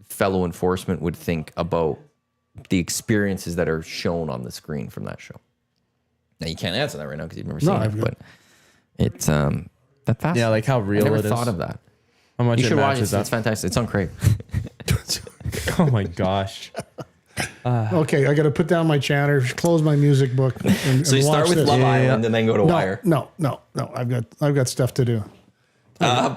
fellow enforcement would think about the experiences that are shown on the screen from that show. Now you can't answer that right now because you've never seen it, but it's that fast. Yeah, like how real I never it is. thought of that. How much You should watch it. matches up. It's fantastic. It's on Crave. Oh my gosh. Okay, I got to put down my chatter, close my music book, and So you start watch with this. Love Island and then go to Wire. No. I've got stuff to do.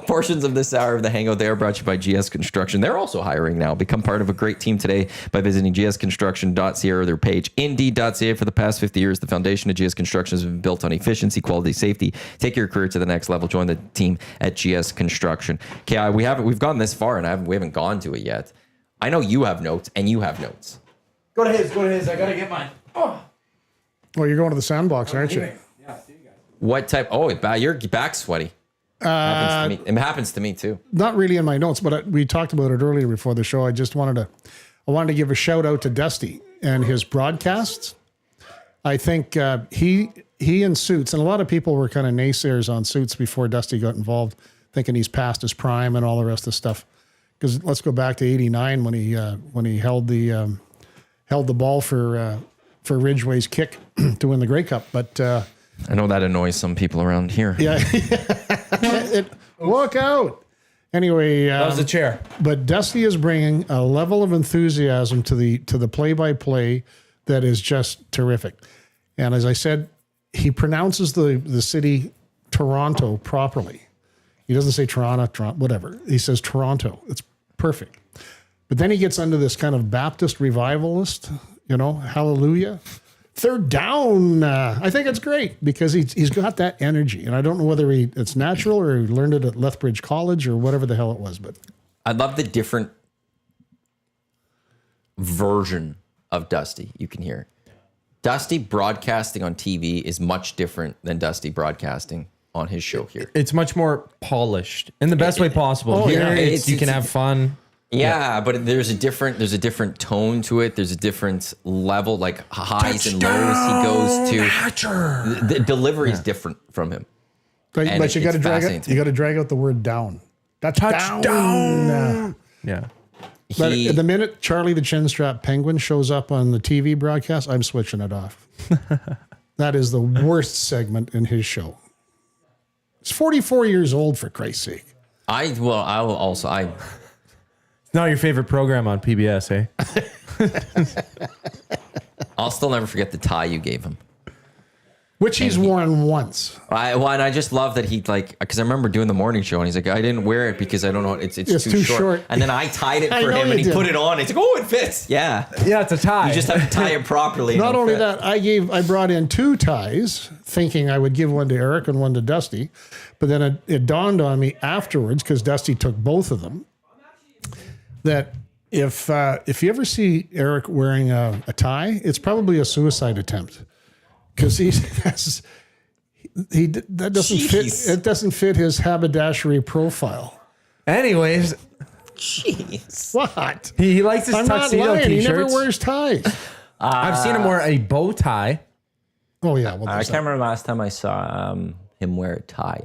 Portions of this hour of the Hangout, they are brought to you by GS Construction. They're also hiring now. Become part of a great team today by visiting gsconstruction.ca or their page, indeed.ca. For the past 50 years, the foundation of GS Construction has been built on efficiency, quality, safety. Take your career to the next level. Join the team at GS Construction. Okay, we've gone this far and we haven't gone to it yet. I know you have notes and you have notes. Go to his. I gotta get mine. Well, you're going to the sandbox, aren't you? Yeah, see you guys. What type? Oh, your back's sweaty. It happens to me too. Not really in my notes, but we talked about it earlier before the show. I wanted to give a shout out to Dusty and his broadcasts. I think he and Suits, and a lot of people were kind of naysayers on Suits before Dusty got involved, thinking he's past his prime and all the rest of the stuff. Because let's go back to '89 when he held the ball for Ridgway's kick to win the Grey Cup, but. I know that annoys some people around here. Yeah. Walk out. Anyway, That was the chair. But Dusty is bringing a level of enthusiasm to the play-by-play that is just terrific. And as I said, he pronounces the city Toronto properly. He doesn't say Toronto, whatever. He says Toronto. It's perfect. But then he gets into this kind of Baptist revivalist, hallelujah. Third down. I think it's great because he's got that energy. And I don't know whether it's natural or he learned it at Lethbridge College or whatever the hell it was. But I love the different version of Dusty you can hear. Dusty broadcasting on TV is much different than Dusty broadcasting on his show here. It's much more polished in the best way possible. Here, you can have fun. Yeah, but there's a different tone to it. There's a different level, like highs and lows he goes to. The delivery is different from him. But you got to drag out the word down. That's touchdown. Yeah. But the minute Charlie the Chinstrap Penguin shows up on the TV broadcast, I'm switching it off. That is the worst segment in his show. He's 44 years old, for Christ's sake. It's not your favorite program on PBS, eh? I'll still never forget the tie you gave him. Which he's worn once. And I just love that he because I remember doing the morning show and he's like, I didn't wear it because I don't know, it's too short. And then I tied it for him and he put it on. He's like, oh, it fits. Yeah. Yeah, it's a tie. You just have to tie it properly. Not only that, I brought in 2 ties thinking I would give one to Eric and one to Dusty. But then it dawned on me afterwards, because Dusty took both of them, that if you ever see Eric wearing a tie, it's probably a suicide attempt. Because that doesn't fit. It doesn't fit his haberdashery profile. Anyways, jeez, what he likes his tuxedo t-shirts. He never wears ties. I've seen him wear a bow tie. Oh yeah, well, I can't remember last time I saw him wear a tie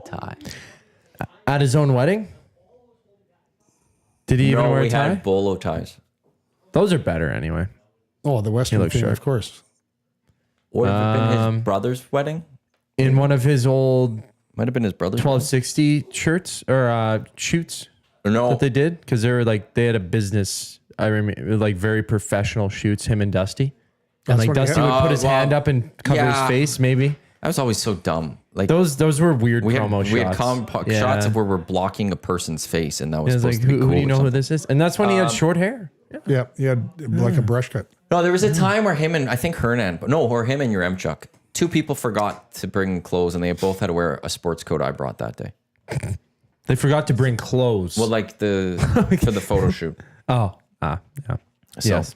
at his own wedding. Did he even wear a tie? Had bolo ties. Those are better anyway. Oh, the Western thing, of course. Or have it been his brother's wedding? In one of his old... Might have been his brother's 1260 shirts or shoots that they did. Because they were they had a business, I remember, very professional shoots, him and Dusty. And Dusty would put his hand up and cover his face, maybe. That was always so dumb. Those were weird promo shots. We had shots of where we're blocking a person's face, and that was supposed to be cool. Who do you know who this is? And that's when he had short hair. Yeah, he had a brush cut. No, there was a time where him and, I think Hernan, or him and Yaremchuk, 2 people forgot to bring clothes, and they both had to wear a sports coat I brought that day. They forgot to bring clothes. Well, for the photo shoot. Yeah. So, yes.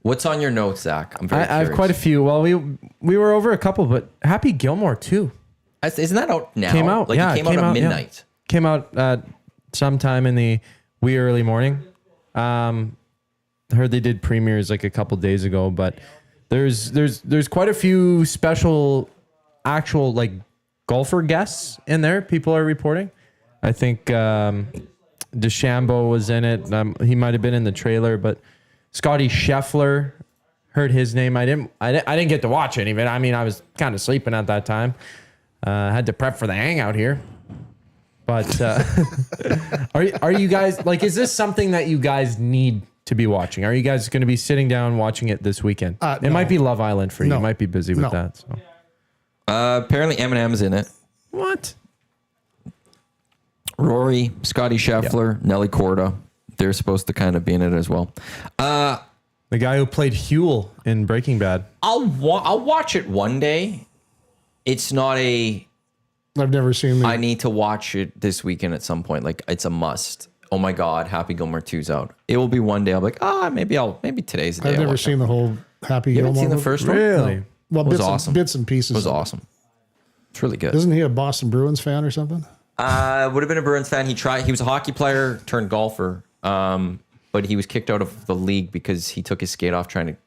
What's on your notes, Zach? I'm very curious. I have quite a few. Well, we were over a couple, but Happy Gilmore too. Isn't that out now? Came out. It came out at midnight. Yeah. Came out sometime in the wee early morning. Heard they did premieres a couple days ago, but there's quite a few special actual golfer guests in there. People are reporting. I think DeChambeau was in it. He might have been in the trailer, but Scotty Scheffler, heard his name. I didn't get to watch any of it. I mean, I was kind of sleeping at that time. Had to prep for the hangout here. But are you guys is this something that you guys need to be watching? Are you guys going to be sitting down watching it this weekend? It might be Love Island for you. You might be busy with that. So. Apparently Eminem's in it. What? Rory, Scotty Scheffler, Nelly Corda. They're supposed to kind of be in it as well. The guy who played Huel in Breaking Bad. I'll watch it one day. It's not I've never seen I need to watch it this weekend at some point. It's a must. Oh my God, Happy Gilmore 2's out. It will be one day. I'll be maybe today's the day. I've never seen the whole Happy Gilmore. You haven't seen the first one? Really? No. Well, bits and pieces. It was awesome. It's really good. Isn't he a Boston Bruins fan or something? Would have been a Bruins fan. He was a hockey player turned golfer, but he was kicked out of the league because he took his skate off and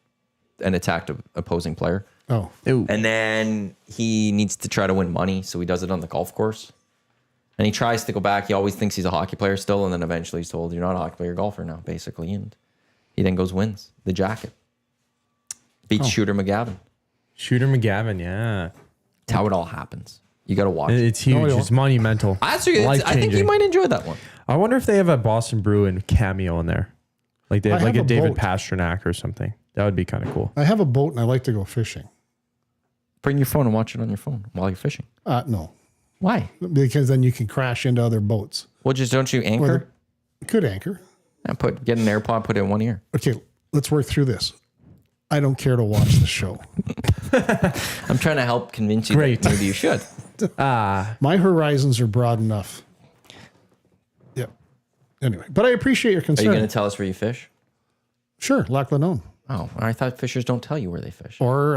attacked an opposing player. Oh. Ew. And then he needs to try to win money, so he does it on the golf course. And he tries to go back. He always thinks he's a hockey player still, and then eventually he's told, you're not a hockey player, you're a golfer now, basically. And he then wins the jacket. Beats Shooter McGavin. Shooter McGavin, yeah. That's how it all happens. You got to watch it. It's huge. It's monumental. I think you might enjoy that one. I wonder if they have a Boston Bruin cameo in there. They have a David boat. Pasternak or something. That would be kind of cool. I have a boat and I like to go fishing. Bring your phone and watch it on your phone while you're fishing. No. Why? Because then you can crash into other boats. Well, don't you anchor? Could anchor. And get an AirPod, put it in one ear. Okay, let's work through this. I don't care to watch the show. I'm trying to help convince you that maybe you should. My horizons are broad enough. Yep. Anyway, but I appreciate your concern. Are you going to tell us where you fish? Sure, Lac Lanone. Oh, I thought fishers don't tell you where they fish. Or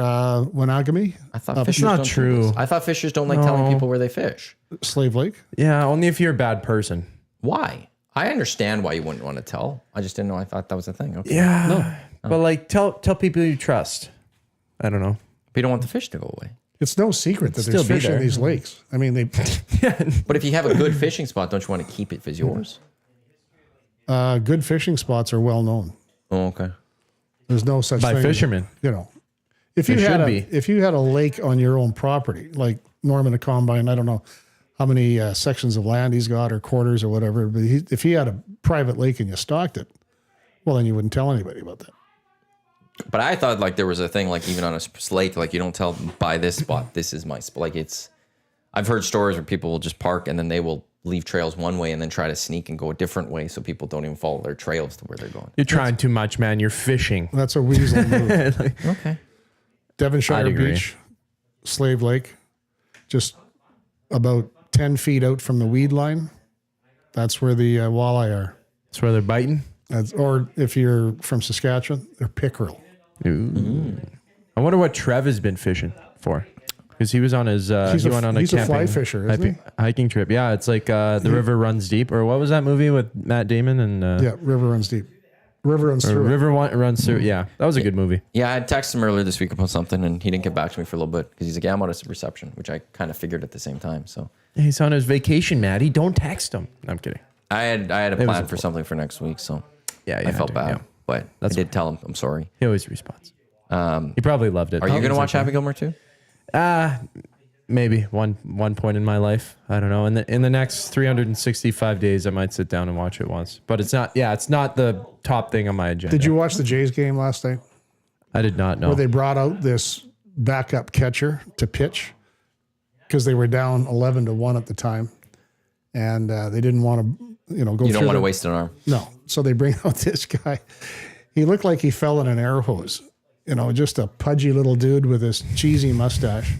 Wanagami. I thought fishers not don't do true. this. I thought fishers don't like telling people where they fish. Slave Lake. Yeah, only if you're a bad person. Why? I understand why you wouldn't want to tell. I just didn't know. I thought that was a thing. Okay. Yeah. But like tell people you trust. I don't know. But you don't want the fish to go away. It's no secret that Still there's be fish in there. these lakes. I mean, they But if you have a good fishing spot, don't you want to keep it as yours? good fishing spots are well known. Oh, okay. There's no such By thing. fishermen. You know, if you There had should be. if you had a lake on your own property, like Norman the Combine, I don't know how many sections of land he's got or quarters or whatever, but if he had a private lake and you stocked it, well, then you wouldn't tell anybody about that. But I thought like there was a thing like even on a lake, like you don't tell them by this spot, this is my spot. Like it's, I've heard stories where people will just park and then they will leave trails one way and then try to sneak and go a different way so people don't even follow their trails to where they're going. You're trying too much, man. You're fishing. That's a weasel move. Okay. I'd Devonshire agree. Beach, Slave Lake, just about 10 feet out from the weed line. That's where the walleye are. That's where they're biting. Or if you're from Saskatchewan, they're pickerel. Ooh. I wonder what Trev has been fishing for. Because he was on his, he went on a he's a camping, fly fisher, isn't he? hiking trip. Yeah, it's like The River Runs Deep. Or what was that movie with Matt Damon? And Yeah, river runs deep. River runs through. Runs Through. Yeah, that was a good movie. Yeah, I had texted him earlier this week about something and he didn't get back to me for a little bit because he's like, yeah, I'm on a reception, which I kind of figured at the same time. So He's on his vacation, Maddie. Don't text him. No, I'm kidding. I had a plan for something for next week. So Yeah, I felt bad, Yeah. but I did tell him, I'm sorry. He always responds. He probably loved it. Are you going to watch Happy Gilmore too? Maybe one point in my life. I don't know. In the next 365 days, I might sit down and watch it once. But it's not. Yeah, it's not the top thing on my agenda. Did you watch the Jays game last night? I did not know. Where they brought out this backup catcher to pitch because they were down 11-1 at the time, and they didn't want to, go. You don't want to waste an arm. No, so they bring out this guy. He looked like he fell in an air hose. Just a pudgy little dude with this cheesy mustache.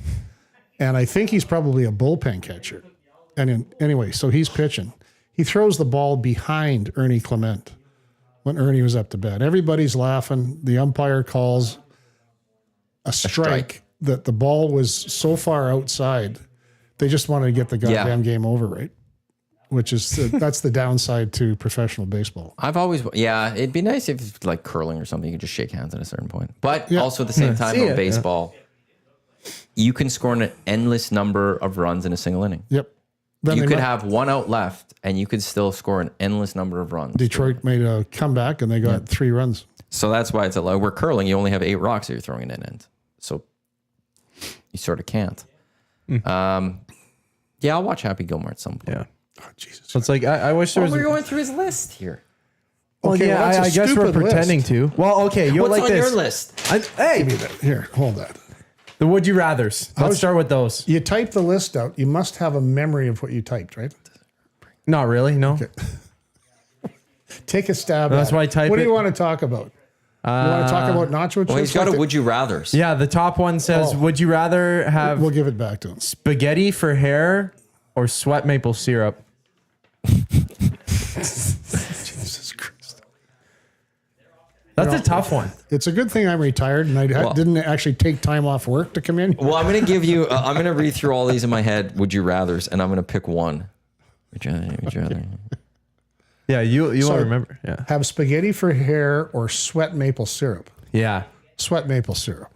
And I think he's probably a bullpen catcher. And anyway, so he's pitching. He throws the ball behind Ernie Clement when Ernie was up to bat. Everybody's laughing. The umpire calls a strike that the ball was so far outside. They just wanted to get the goddamn game over, right? Which is, that's the downside to professional baseball. It'd be nice if it's like curling or something. You could just shake hands at a certain point. But also at the same time, in baseball, you can score an endless number of runs in a single inning. Yep. Then You they could met- have one out left and you could still score an endless number of runs. Detroit made a comeback and they got 3 runs. So that's why it's a low. We're curling. You only have 8 rocks that you're throwing in an end. So you sort of can't. Yeah, I'll watch Happy Gilmore at some point. Yeah. Oh, Jesus. So it's like I wish there was. We're going through his list here. Well, Okay, yeah, well, that's a I guess we're stupid pretending list. to. Well, okay, you're What's like on this. your list? Hey, Give me that. Here, hold that. the would you rather's. Let's start with those. You type the list out. You must have a memory of what you typed, right? Not really. No. Take a stab That's at why I it. type What do it. you want to talk about? You want to talk about nacho chips? Well, he's got a Like would you rathers. Yeah, the top one says, Oh. "Would you rather have We'll give it back to him. spaghetti for hair or sweat maple syrup?" Jesus Christ. That's a tough one. It's a good thing I'm retired and I didn't actually take time off work to come in. Well, I'm going to give you, I'm going to read through all these in my head, would you rathers, and I'm going to pick one. Would you rather? Yeah, you So- won't remember. Yeah. Have spaghetti for hair or sweat maple syrup? Yeah. Sweat maple syrup.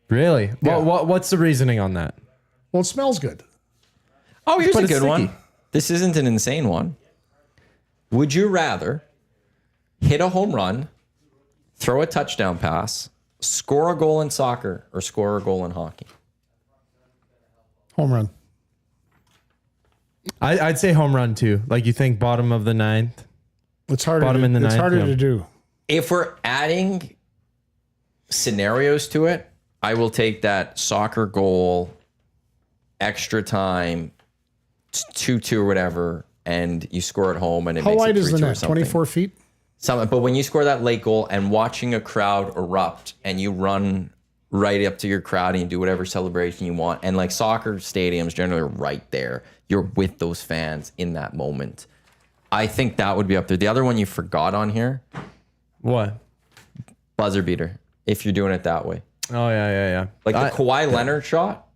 Really? Yeah. What's the reasoning on that? Well, it smells good. Oh, here's But a it's good one. sticky. This isn't an insane one. Would you rather hit a home run, throw a touchdown pass, score a goal in soccer, or score a goal in hockey? Home run. I'd say home run too. Like you think bottom of the ninth. It's harder. Bottom in the it's ninth, harder yeah. to do. If we're adding scenarios to it, I will take that soccer goal, extra time, 2-2 or whatever, and you score at home and it How makes wide it is the 3-2 or net? something. 24 feet? Something, but when you score that late goal and watching a crowd erupt and you run right up to your crowd and you do whatever celebration you want, and like soccer stadiums generally are right there. You're with those fans in that moment. I think that would be up there. The other one you forgot on here, What? buzzer beater. if you're doing it that way. Oh, yeah. Like the Kawhi Leonard shot.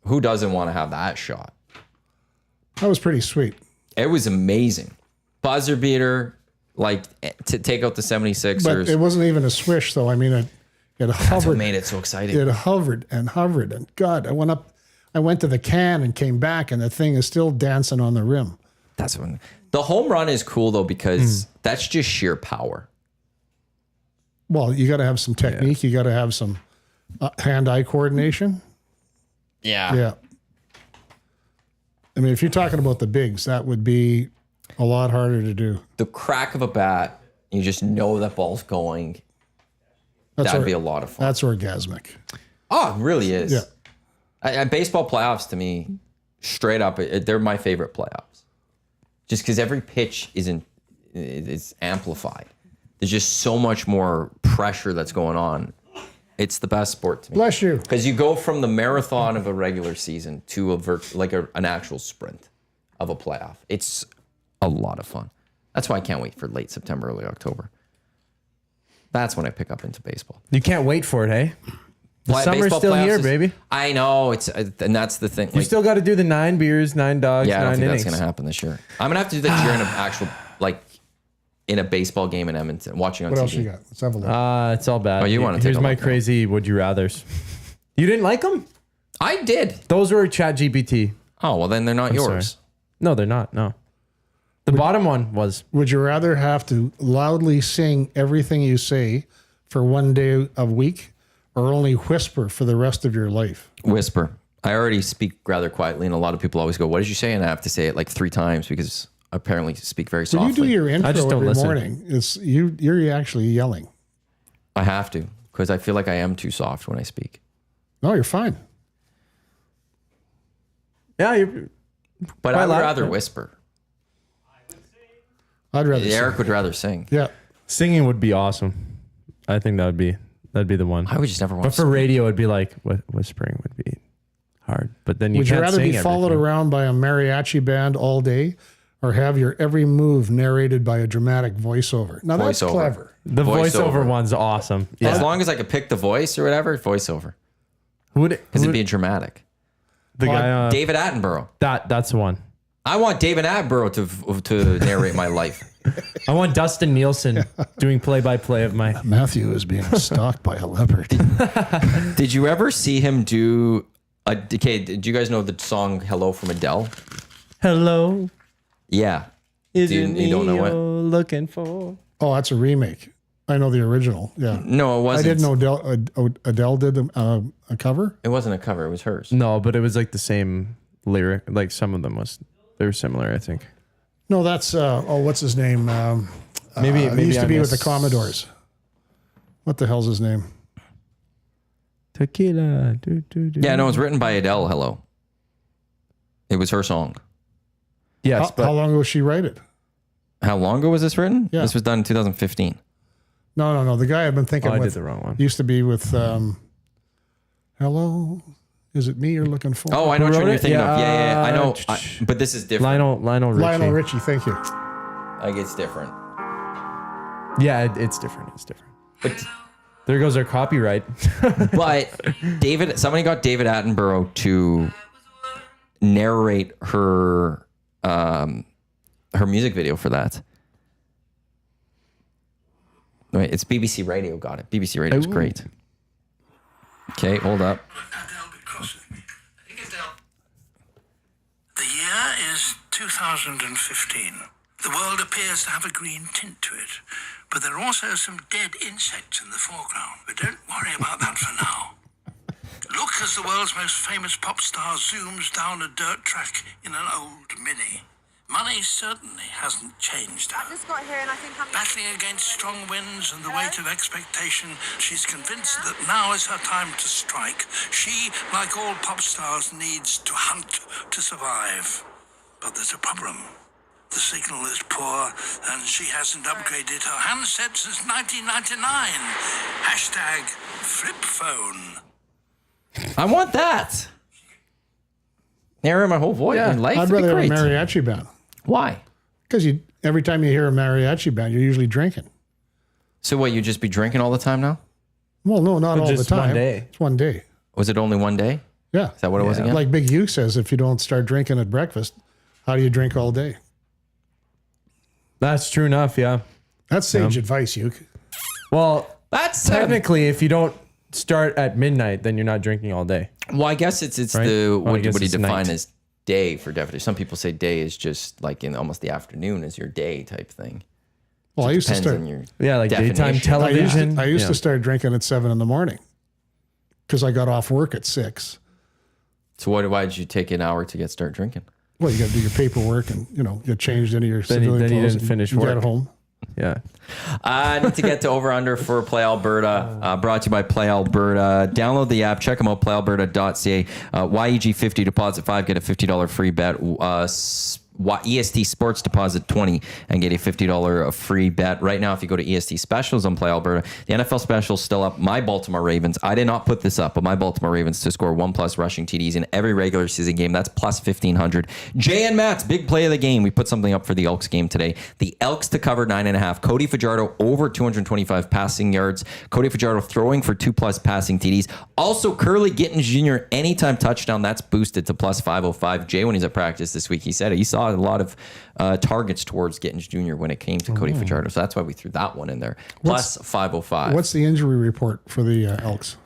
Who doesn't want to have that shot? That was pretty sweet. It was amazing. Buzzer beater, like to take out the 76ers. But it wasn't even a swish, though. I mean, it That's hovered. what made it so exciting. It hovered. And God, I went to the can and came back, and the thing is still dancing on the rim. That's when the home run is cool though, because that's just sheer power. Well, you got to have some technique. You got to have some hand-eye coordination. Yeah. I mean, if you're talking about the bigs, that would be a lot harder to do. The crack of a bat, you just know that ball's going. That'd be a lot of fun. That's orgasmic. Oh, it really is. Yeah. Baseball playoffs, to me, straight up, they're my favorite playoffs. Just because every pitch is amplified. There's just so much more pressure that's going on. It's the best sport to me. Bless you. Because you go from the marathon of a regular season to an actual sprint of a playoff. It's a lot of fun. That's why I can't wait for late September, early October. That's when I pick up into baseball. You can't wait for it, hey? The summer's still here, baby. I know. And that's the thing. You still got to do the 9 beers, 9 dogs, yeah, I don't 9 think innings. that's going to happen this year. I'm going to have to do that during an actual, in a baseball game in Edmonton, watching on TV. What else you got? Let's have a look. It's all bad. Oh, you want to take Here's a my look now. crazy would you rathers. You didn't like them? I did. Those were ChatGPT. Oh, well, then they're not yours. Sorry. No, they're not. No. The bottom one was. Would you rather have to loudly sing everything you say for one day a week, or only whisper for the rest of your life? Whisper. I already speak rather quietly, and a lot of people always go, "What did you say?" And I have to say it like 3 times because I apparently speak very softly. When you do your intro just don't every listen. morning, you're actually yelling. I have to because I feel like I am too soft when I speak. No, you're fine. Yeah, you're. But I would rather whisper. I'd rather Eric sing. would rather sing. Yeah. Singing would be awesome. I think that'd be the one. I would just never want But to for sing. radio, it'd be like whispering would be hard. But then you Would can't you rather sing be followed everything. around by a mariachi band all day, or have your every move narrated by a dramatic voiceover? Now that's Voiceover. clever. The voiceover one's awesome. Yeah. As long as I could pick the voice or whatever, voiceover. Because it'd be dramatic. the guy David Attenborough. that's the one. I want David Attenborough to narrate my life. I want Dustin Nielsen doing play-by-play of my. Matthew is being stalked by a leopard. Did you ever see him do okay, did you guys know the song Hello from Adele? Hello, Yeah. is You- it you don't know me it? you're looking for? Oh, that's a remake. I know the original. Yeah. No, it I wasn't. didn't know Adele did a cover. It wasn't a cover, it was hers. No, but it was like the same lyric. Like some of them they were similar. I think. No, that's what's his name? Maybe he used to I be with the miss- Commodores. What the hell's his name? Tequila. Yeah, no, it was written by Adele, Hello. It was her song. Yes, but How long ago she write it? How long ago was this written? Yeah. This was done in 2015. No. The guy I've been thinking I with did the wrong one. used to be with. Hello, is it me you're looking for? Oh, I know Who which one wrote you're it? thinking of. Yeah, Yeah. I know. ch- But this is different. Lionel Richie. Lionel Richie. Thank you. Like, it's different. Yeah, it's different. It's different. But There goes our copyright. somebody got David Attenborough to narrate her music video for that. Wait, it's BBC Radio got it. BBC Radio's great. Okay, hold up. The year is 2015. The world appears to have a green tint to it, but there are also some dead insects in the foreground. But don't worry about that for now. Look as the world's most famous pop star zooms down a dirt track in an old Mini. Money certainly hasn't changed her. Just got here and I think I'm Battling against strong winds and the weight of expectation, she's convinced that now is her time to strike. She, like all pop stars, needs to hunt to survive. But there's a problem. The signal is poor and she hasn't upgraded her handset since 1999. Hashtag flip phone. I want that. Narrate my whole voice in life. I'd That'd be rather have a great. mariachi band Why? because every time you hear a mariachi band, you're usually drinking. So what, you just be drinking all the time now? Well, no, not all the just time. one day. It's one day. Was it only one day? Yeah. Is that what it was again? Like Big Hugh says, if you don't start drinking at breakfast, how do you drink all day? That's true enough. Yeah. That's sage advice, Hugh. Well, That's technically, if you don't start at midnight, then you're not drinking all day. Well, I guess it's Right? the Well, I what guess do you it's define night. as day for definition? Some people say day is just like in almost the afternoon is your day type thing. Well, I used to Depends start. on your Yeah, like daytime definition. television. I used Yeah. to start drinking at 7 a.m. because I got off work at 6. So why did you take an hour to start drinking? Well, you got to do your paperwork and get changed into your civilian then you clothes didn't and finish Get work. home. Yeah. I need to get to over under for Play Alberta. Brought to you by Play Alberta. Download the app. Check them out. PlayAlberta.ca. YEG 50 deposit 5. Get a $50 free bet. EST Sports deposit 20 and get a $50 free bet. Right now, if you go to EST Specials on Play Alberta, the NFL Specials still up. My Baltimore Ravens, I did not put this up, but my Baltimore Ravens to score 1+ rushing TDs in every regular season game. That's plus 1,500. Jay and Matt's big play of the game. We put something up for the Elks game today. The Elks to cover 9.5. Cody Fajardo over 225 passing yards. Cody Fajardo throwing for 2+ passing TDs. Also, Curly Gittens Jr. anytime touchdown. That's boosted to plus 505. Jay, when he's at practice this week, he said he saw a lot of targets towards Gittens Jr. when it came to Cody Fajardo. So that's why we threw that one in there. Plus 505. What's the injury report for the Elks?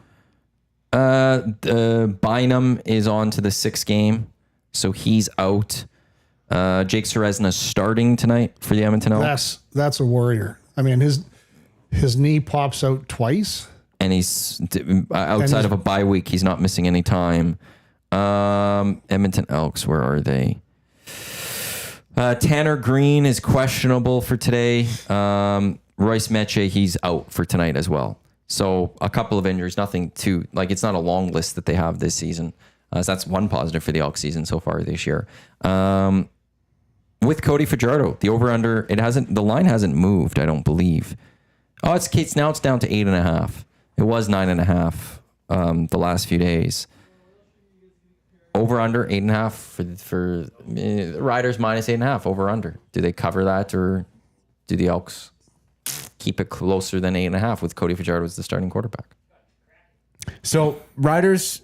Bynum is on to the 6th game, so he's out. Jake Serezna's starting tonight for the Edmonton Elks. That's a warrior. I mean, his knee pops out twice. And he's outside of a bye week. He's not missing any time. Edmonton Elks, where are they? Tanner Green is questionable for today. Royce Meche, he's out for tonight as well. So a couple of injuries, nothing too, it's not a long list that they have this season. So that's one positive for the Elks season so far this year. With Cody Fajardo, the over-under, the line hasn't moved, I don't believe. Oh, now it's down to 8.5. It was 9.5 the last few days. Over under 8.5 for Riders minus 8.5 over under. Do they cover that or do the Elks keep it closer than 8.5 with Cody Fajardo as the starting quarterback? So Riders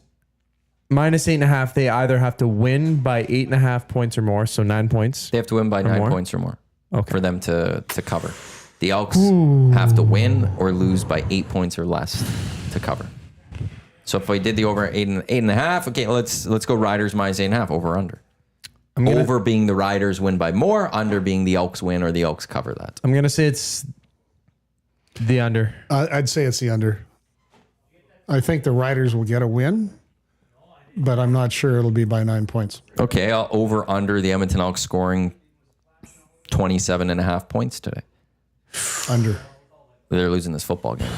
minus 8.5. They either have to win by 8.5 points or more, so 9 points. They have to win by 9 more? points or more Okay. for them to cover. The Elks have to win or lose by 8 points or less to cover. So if we did the over 8.5, okay, let's go Riders minus 8.5 over under. Over being the Riders win by more, under being the Elks win or the Elks cover that. I'm gonna say it's the under. I'd say it's the under. I think the Riders will get a win, but I'm not sure it'll be by 9 points. Okay, over under the Edmonton Elks scoring 27.5 points today. Under. They're losing this football game.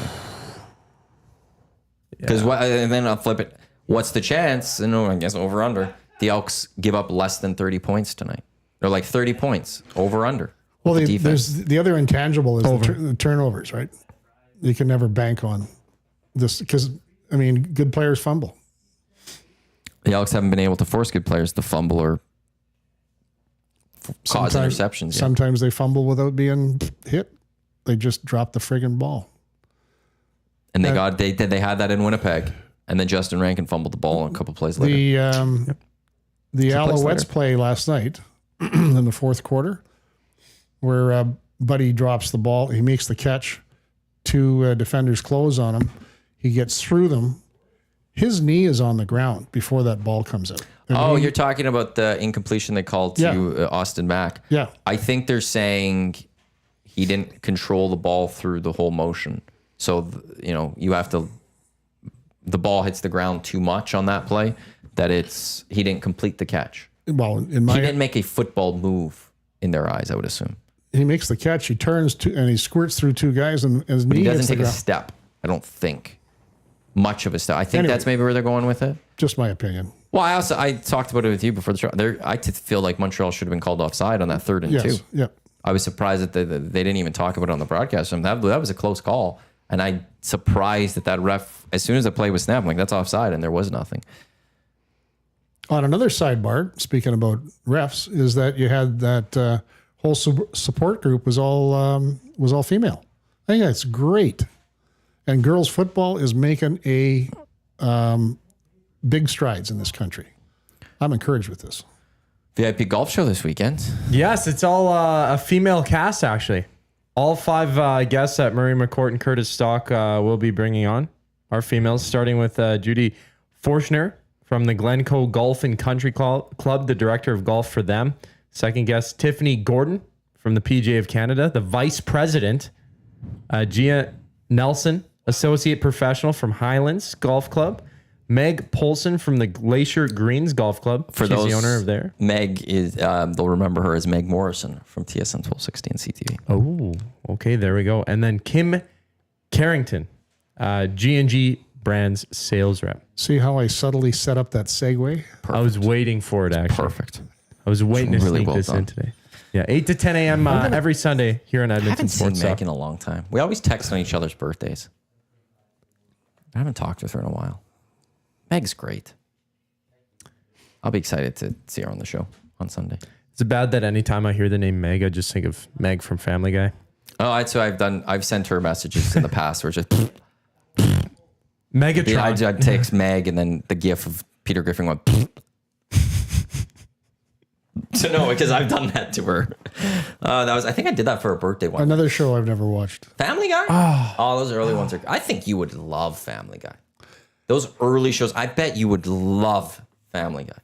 Because and then I'll flip it. What's the chance? And I guess over under. The Elks give up less than 30 points tonight. They're like 30 points over under. Well, the defense. there's the other intangible is the turnovers, right? You can never bank on this because good players fumble. The Elks haven't been able to force good players to fumble or cause interceptions. Yet. Sometimes they fumble without being hit. They just drop the friggin' ball. And they had that in Winnipeg, and then Justin Rankin fumbled the ball a couple plays later. The Alouettes play last night in the fourth quarter, where Buddy drops the ball, he makes the catch, 2 defenders close on him, he gets through them. His knee is on the ground before that ball comes out. You're talking about the incompletion they called to Austin Mack. Yeah, I think they're saying he didn't control the ball through the whole motion. So, you have to, the ball hits the ground too much on that play that he didn't complete the catch. Well, He didn't make a football move in their eyes, I would assume. he makes the catch, he turns and he squirts through 2 guys and his knee He doesn't hits the take a ground. step, I don't think. Much of a step. I think that's maybe where they're going with it. Just my opinion. Well, I talked about it with you before the show. I feel like Montreal should have been called offside on that 3rd and 2. Yes, yeah. I was surprised that they didn't even talk about it on the broadcast. That was a close call. And I'm surprised that ref, as soon as the play was snapped, I'm like, that's offside, and there was nothing. On another sidebar, speaking about refs, is that you had that whole support group was all female. I think that's great. And girls football is making a big strides in this country. I'm encouraged with this. VIP golf show this weekend. Yes, it's all a female cast, actually. All 5 guests that Murray McCourt and Curtis Stock will be bringing on are females, starting with Judy Forshner from the Glencoe Golf and Country Club, the director of golf for them. Second guest, Tiffany Gordon from the PGA of Canada. The vice president, Gia Nelson, associate professional from Highlands Golf Club. Meg Polson from the Glacier Greens Golf Club. For She's those, the owner of there. Meg is, they'll remember her as Meg Morrison from TSN 1260 and CTV. Oh, okay, there we go. And then Kim Carrington, G&G Brands sales rep. See how I subtly set up that segue? Perfect. I was waiting for it, actually. Perfect. I was waiting to really sneak well this done. in today. Yeah, 8 to 10 a.m. Every Sunday here in I Edmonton haven't seen Sports Meg Talk. in a long time. We always text on each other's birthdays. I haven't talked with her in a while. Meg's great. I'll be excited to see her on the show on Sunday. Is it bad that anytime I hear the name Meg, I just think of Meg from Family Guy? Oh, I've sent her messages in the past where it's just Megatron. I'd text Meg and then the gif of Peter Griffin went. So no, because I've done that to her. I think I did that for her birthday one. Another show I've never watched. Family Guy? Oh, those early ones are. I think you would love Family Guy. Those early shows, I bet you would love Family Guy.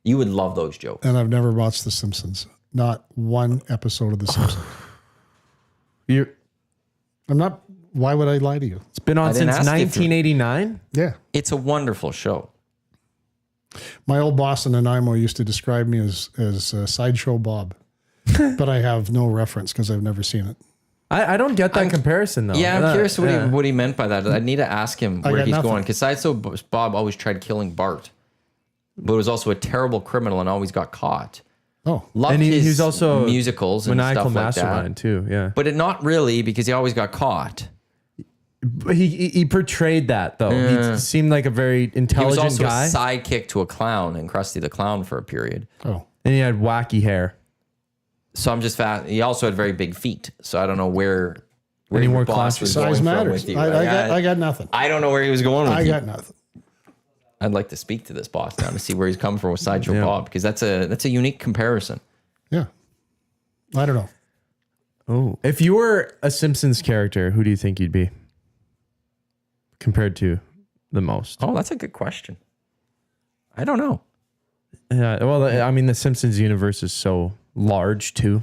You would love those jokes. And I've never watched The Simpsons. Not one episode of The Simpsons. I'm not. Why would I lie to you? It's been on since 1989. Yeah. It's a wonderful show. My old boss in Nanaimo used to describe me as Sideshow Bob. But I have no reference because I've never seen it. I don't get that comparison, though. Yeah, I'm curious what he meant by that. I need to ask him where he's going. Because Sideshow Bob always tried killing Bart. But was also a terrible criminal and always got caught. Oh. Loved and his he's also musicals and maniacal stuff like mastermind that. Too, yeah. But not really because he always got caught. He portrayed that, though. He seemed like a very intelligent He was also guy. a sidekick to a clown and Krusty the Clown for a period. Oh. And he had wacky hair. So I'm just fat. He also had very big feet. So I don't know where Any your more boss was going Size from matters. with you. I got nothing. I don't know where he was going with I you. got nothing. I'd like to speak to this boss now to see where he's come from with Sideshow Bob because that's a unique comparison. Yeah. I don't know. Oh, if you were a Simpsons character, who do you think you'd be compared to the most? Oh, that's a good question. I don't know. Yeah, well, I mean, the Simpsons universe is so large too,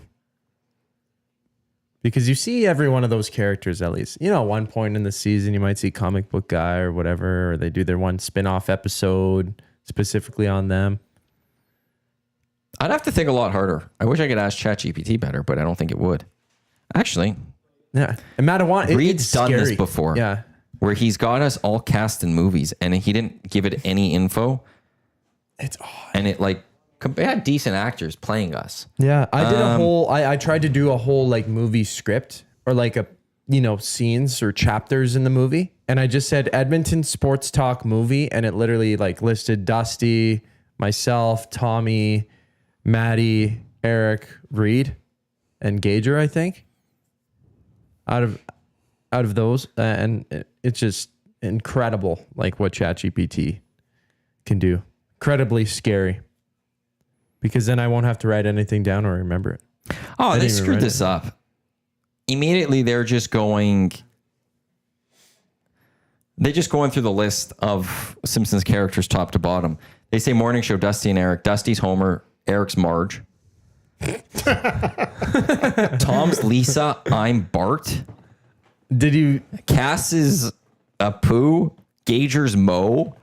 because you see every one of those characters at least. You know, at one point in the season, you might see Comic Book Guy or whatever, or they do their one spin-off episode specifically on them. I'd have to think a lot harder. I wish I could ask ChatGPT better, but I don't think it would. Actually, Yeah, and Matt Iwanyk, Reed's it's done scary. this before. Yeah, where he's got us all cast in movies and he didn't give it any info. it's odd. And it had decent actors playing us. Yeah, I did a whole. I tried to do a whole like movie script or like scenes or chapters in the movie, and I just said Edmonton Sports Talk movie, and it literally like listed Dusty, myself, Tommy, Maddie, Eric, Reed, and Gager. I think out of those, and it's just incredible, like what ChatGPT can do. Incredibly scary. Because then I won't have to write anything down or remember it. Oh, they screwed this up. Immediately, they're just going through the list of Simpsons characters top to bottom. They say morning show, Dusty and Eric. Dusty's Homer, Eric's Marge. Tom's Lisa, I'm Bart. Did you? Cass is Apu. Gager's Mo.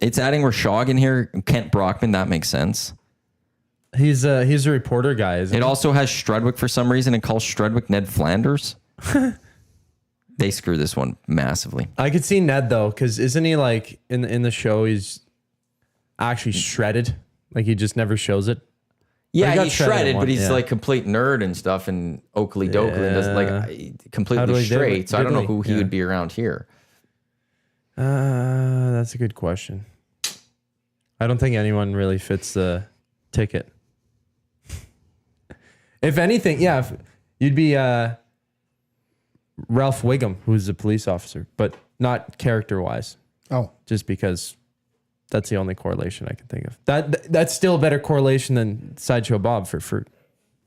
It's adding Rashog in here. Kent Brockman, that makes sense. He's a reporter guy, isn't It he? also has Strudwick for some reason and calls Strudwick Ned Flanders. They screw this one massively. I could see Ned though, because isn't he like in the show? He's actually shredded. Like he just never shows it. Yeah, got he's shredded shredded, one, but he's yeah. like complete nerd and stuff and Oakley Dokley and does How completely do I straight. So I don't know diddly? who he Yeah. would be around here. That's a good question. I don't think anyone really fits the ticket. If anything, yeah. You'd be Ralph Wiggum, who's a police officer, but not character-wise. Oh. Just because that's the only correlation I can think of. That's still a better correlation than Sideshow Bob for fruit.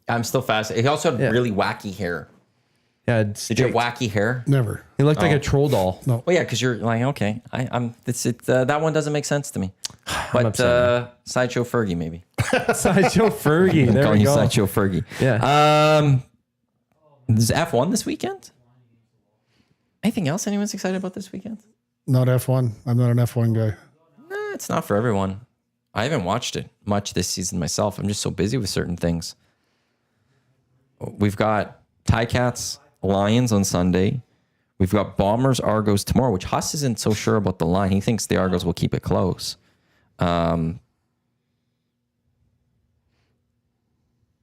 I'm still fascinated. He also had really wacky hair. Yeah. Did you have wacky hair? Never. He looked like a troll doll. No. Well, yeah, because you're like, okay, that one doesn't make sense to me. But Sideshow Fergie, maybe. Sideshow Fergie. I'm There calling we you go. Sideshow Fergie. Yeah. Is F1 this weekend? Anything else anyone's excited about this weekend? Not F1. I'm not an F1 guy. It's not for everyone. I haven't watched it much this season myself. I'm just so busy with certain things. We've got Ticats, Lions on Sunday. We've got Bombers, Argos tomorrow, which Huss isn't so sure about the line. He thinks the Argos will keep it close. And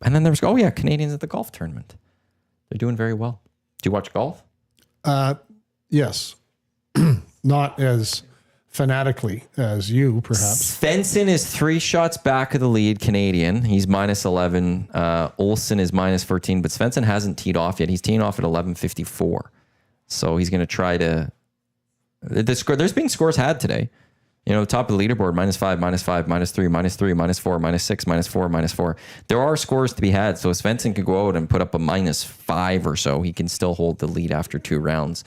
then there's, Canadians at the golf tournament. They're doing very well. Do you watch golf? Yes. Not as fanatically as you, perhaps. Svensson is 3 shots back of the lead Canadian. He's minus 11. Olsen is minus 14, but Svensson hasn't teed off yet. He's teeing off at 11:54. So he's going to try to... There's been scores had today. Top of the leaderboard, -5, -5, -3, -3, -4, -6, -4, -4. There are scores to be had. So if Svensson could go out and put up a -5 or so, he can still hold the lead after 2 rounds.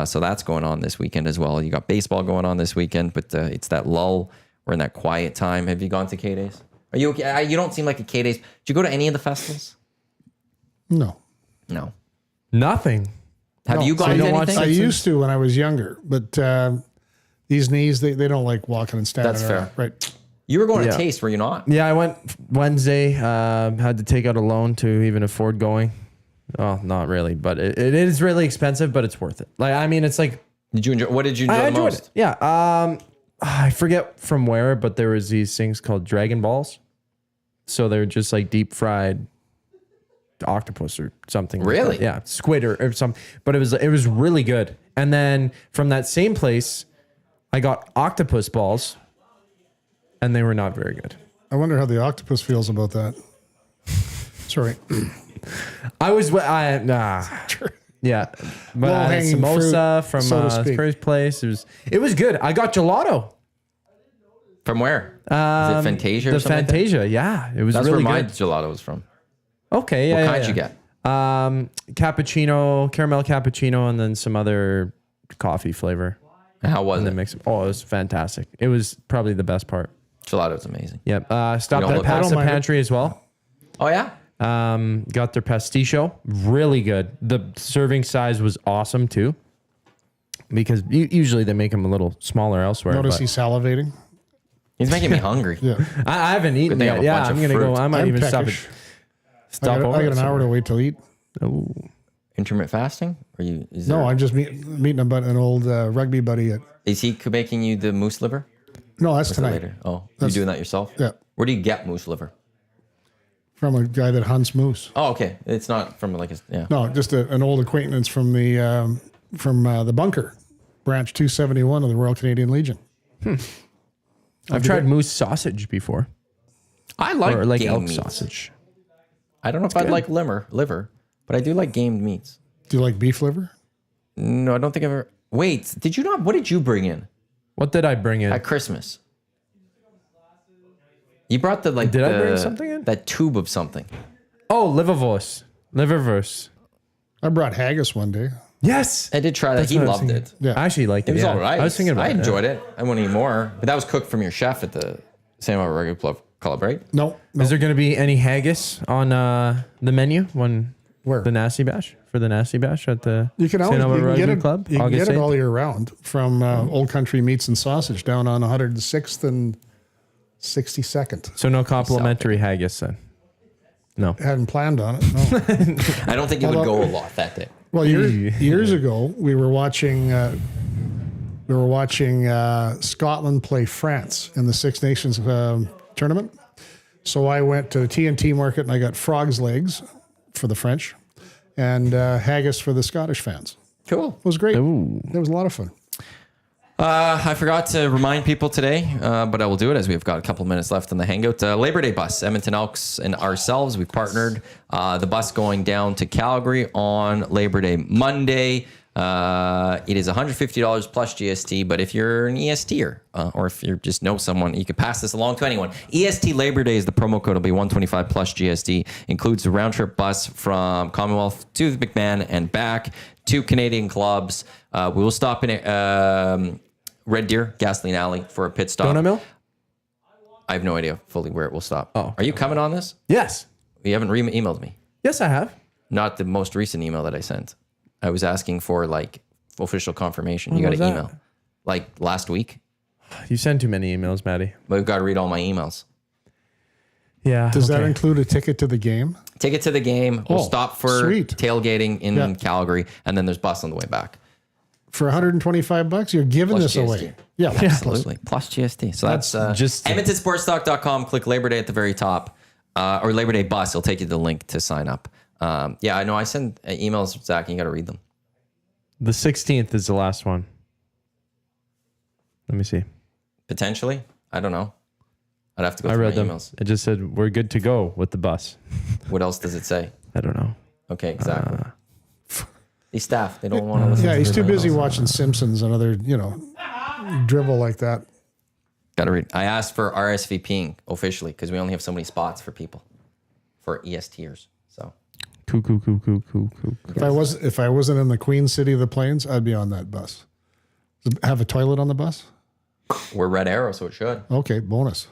So that's going on this weekend as well. You got baseball going on this weekend, but it's that lull. We're in that quiet time. Have you gone to K-Days? Are you okay? You don't seem like a K-Days. Did you go to any of the festivals? No. Nothing. Have you gone to anything? I used to when I was younger, but these knees, they don't like walking and standing. That's around. fair. Right. You were going to Taste, were you not? Yeah, I went Wednesday. Had to take out a loan to even afford going. Oh, not really, but it is really expensive, but it's worth it. It's like. Did you enjoy? What did you enjoy the most? It. Yeah. I forget from where, but there was these things called Dragon Balls. So they're just like deep fried octopus or something. Really? Like yeah, squid or something. But it was really good. And then from that same place, I got octopus balls, and they were not very good. I wonder how the octopus feels about that. Sorry. Yeah, but samosa from Fergie's place. It was good. I got gelato. From where? Is it Fantasia? The or something Fantasia, like that? yeah, it was That's really where my good. gelato was from. Okay, yeah. What kind did you get? Cappuccino, caramel cappuccino, and then some other coffee flavor. And how was it? It was fantastic. It was probably the best part. Gelato's amazing. Yep. Stopped at Pasta Pantry as well. Oh yeah. Got their pasticcio, really good. The serving size was awesome too, because usually they make them a little smaller elsewhere. Notice he's salivating. He's making me hungry. Yeah. I haven't eaten yet. Yeah, I'm gonna go. I might I'm even peckish. stop over. I got an hour to wait to eat. Oh. Intermittent fasting? Or you? No, I'm just meeting an old rugby buddy. Is he making you the moose liver? No, that's tonight. Later. Oh, you doing that yourself? Yeah. Where do you get moose liver? From a guy that hunts moose. Oh, okay. It's not from like a No, just an old acquaintance from the bunker, branch 271 of the Royal Canadian Legion. I've tried moose sausage before. I like game elk meats. sausage. I don't know if I'd like liver, but I do like gamed meats. Do you like beef liver? No, I don't think I've ever. Wait, did you not? What did you bring in What did I bring in? at Christmas? You brought the Did I bring something in? That tube of something. Oh, liververse. I brought haggis one day. Yes, I did try that. That's He what I was loved thinking. it. Yeah. I actually liked it. It was yeah. all right. I was thinking about I it. enjoyed it. I want to eat more, but that was cooked from your chef at the San Diego Rugby Club, right? No. Is there going to be any haggis on the menu Where? the Nasty Bash at the You can always San Diego Rugby get it. Club? You can August get it 8th? all year round from Old Country Meats and Sausage down on 106th and 62nd. So no complimentary haggis then. No. Hadn't planned on it. No. I don't think it would go a lot that day. Well, years ago, we were watching Scotland play France in the Six Nations tournament. So I went to the TNT market and I got frog's legs for the French and haggis for the Scottish fans. Cool. It was great. Ooh. It was a lot of fun. I forgot to remind people today, but I will do it as we've got a couple minutes left in the Hangout. Labor Day bus, Edmonton Elks and ourselves, we've partnered. The bus going down to Calgary on Labor Day Monday. It is $150 plus GST, but if you're an ESTer or if you just know someone, you could pass this along to anyone. EST Labor Day is the promo code. It'll be $125 plus GST. Includes a round trip bus from Commonwealth to the McMahon and back. 2 Canadian clubs. We will stop in Red Deer, Gasoline Alley for a pit stop. Donut Mill? I have no idea fully where it will stop. Oh. Are you coming on this? Yes. You haven't emailed me. Yes, I have. Not the most recent email that I sent. I was asking for like official confirmation. When You got was an that? email. Like last week. You send too many emails, Maddie. But we've got to read all my emails. Yeah. Does that include a ticket to the game? Ticket to the game. We'll stop for sweet. tailgating in Calgary, and then there's bus on the way back. For $125, you're giving Plus this GST. away. Yeah, Absolutely. Plus GST. So that's just- EdmontonSportsTalk.com. Click Labor Day at the very top. Or Labor Day bus. It'll take you to the link to sign up. Yeah, I know. I send emails, Zach, and you got to read them. The 16th is the last one. Let me see. Potentially. I don't know. I'd have to go I through read my them. emails. It just said, we're good to go with the bus. What else does it say? I don't know. Okay, exactly. These staff, they don't want to listen Yeah, to he's too their busy emails. watching Simpsons and other, dribble like that. Got to read. I asked for RSVPing officially because we only have so many spots for people, for ESTers. So Cool. If I wasn't in the Queen City of the Plains, I'd be on that bus. Does it have a toilet on the bus? we're Red Arrow, so it should. Okay, bonus.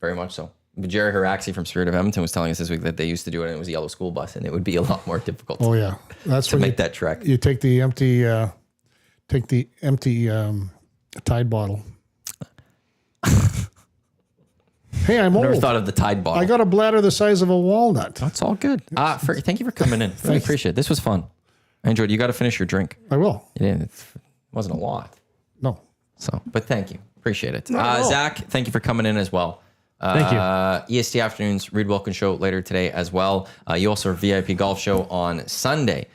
Very much so. But Jerry Haraxi from Spirit of Edmonton was telling us this week that they used to do it and it was a yellow school bus and it would be a lot more difficult Oh yeah, that's to when make that trek. you take the empty Tide bottle. Hey, I'm Never old. thought of the Tide bottle. I got a bladder the size of a walnut. That's all good. Thank you for coming in. Really appreciate it. This was fun. I enjoyed it. You got to finish your drink. I will. It wasn't a lot. No. So, but thank you. Appreciate it. Zach, thank you for coming in as well. Thank you. EST Afternoons, Reed Wilkins Show later today as well. You also have VIP Golf Show on Sunday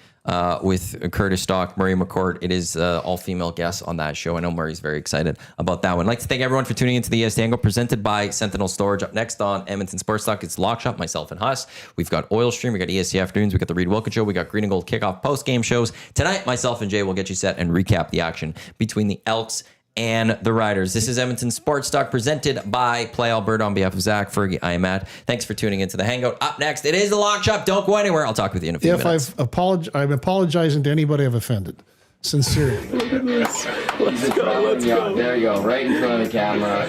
with Curtis Stock, Murray McCord. It is all-female guests on that show. I know Murray's very excited about that one. I'd like to thank everyone for tuning into the EST Angle presented by Sentinel Storage. Up next on Edmonton Sports Talk, it's Lock Shop, myself and Huss. We've got Oil Stream, we got EST Afternoons, we got the Reed Wilkins Show, we got Green and Gold Kickoff post-game shows. Tonight, myself and Jay will get you set and recap the action between the Elks and the Riders. This is Edmonton Sports Talk presented by Play Alberta on behalf of Zach, Fergie, I am Matt. Thanks for tuning into the Hangout. Up next, it is the Lock Shop. Don't go anywhere. I'll talk with you in a few minutes. I'm apologizing to anybody I've offended. Sincerely. Let's go. There you go, right in front of the camera.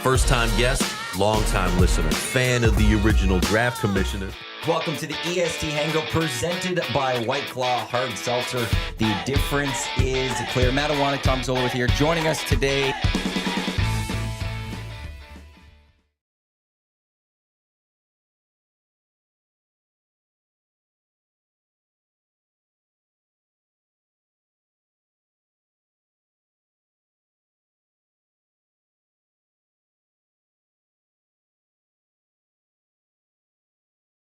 First-time guest, long-time listener, fan of the original draft commissioner. Welcome to the EST Hangout presented by White Claw Hard Seltzer. The difference is clear. Matt Iwanyk, Tom Zola with here. Joining us today,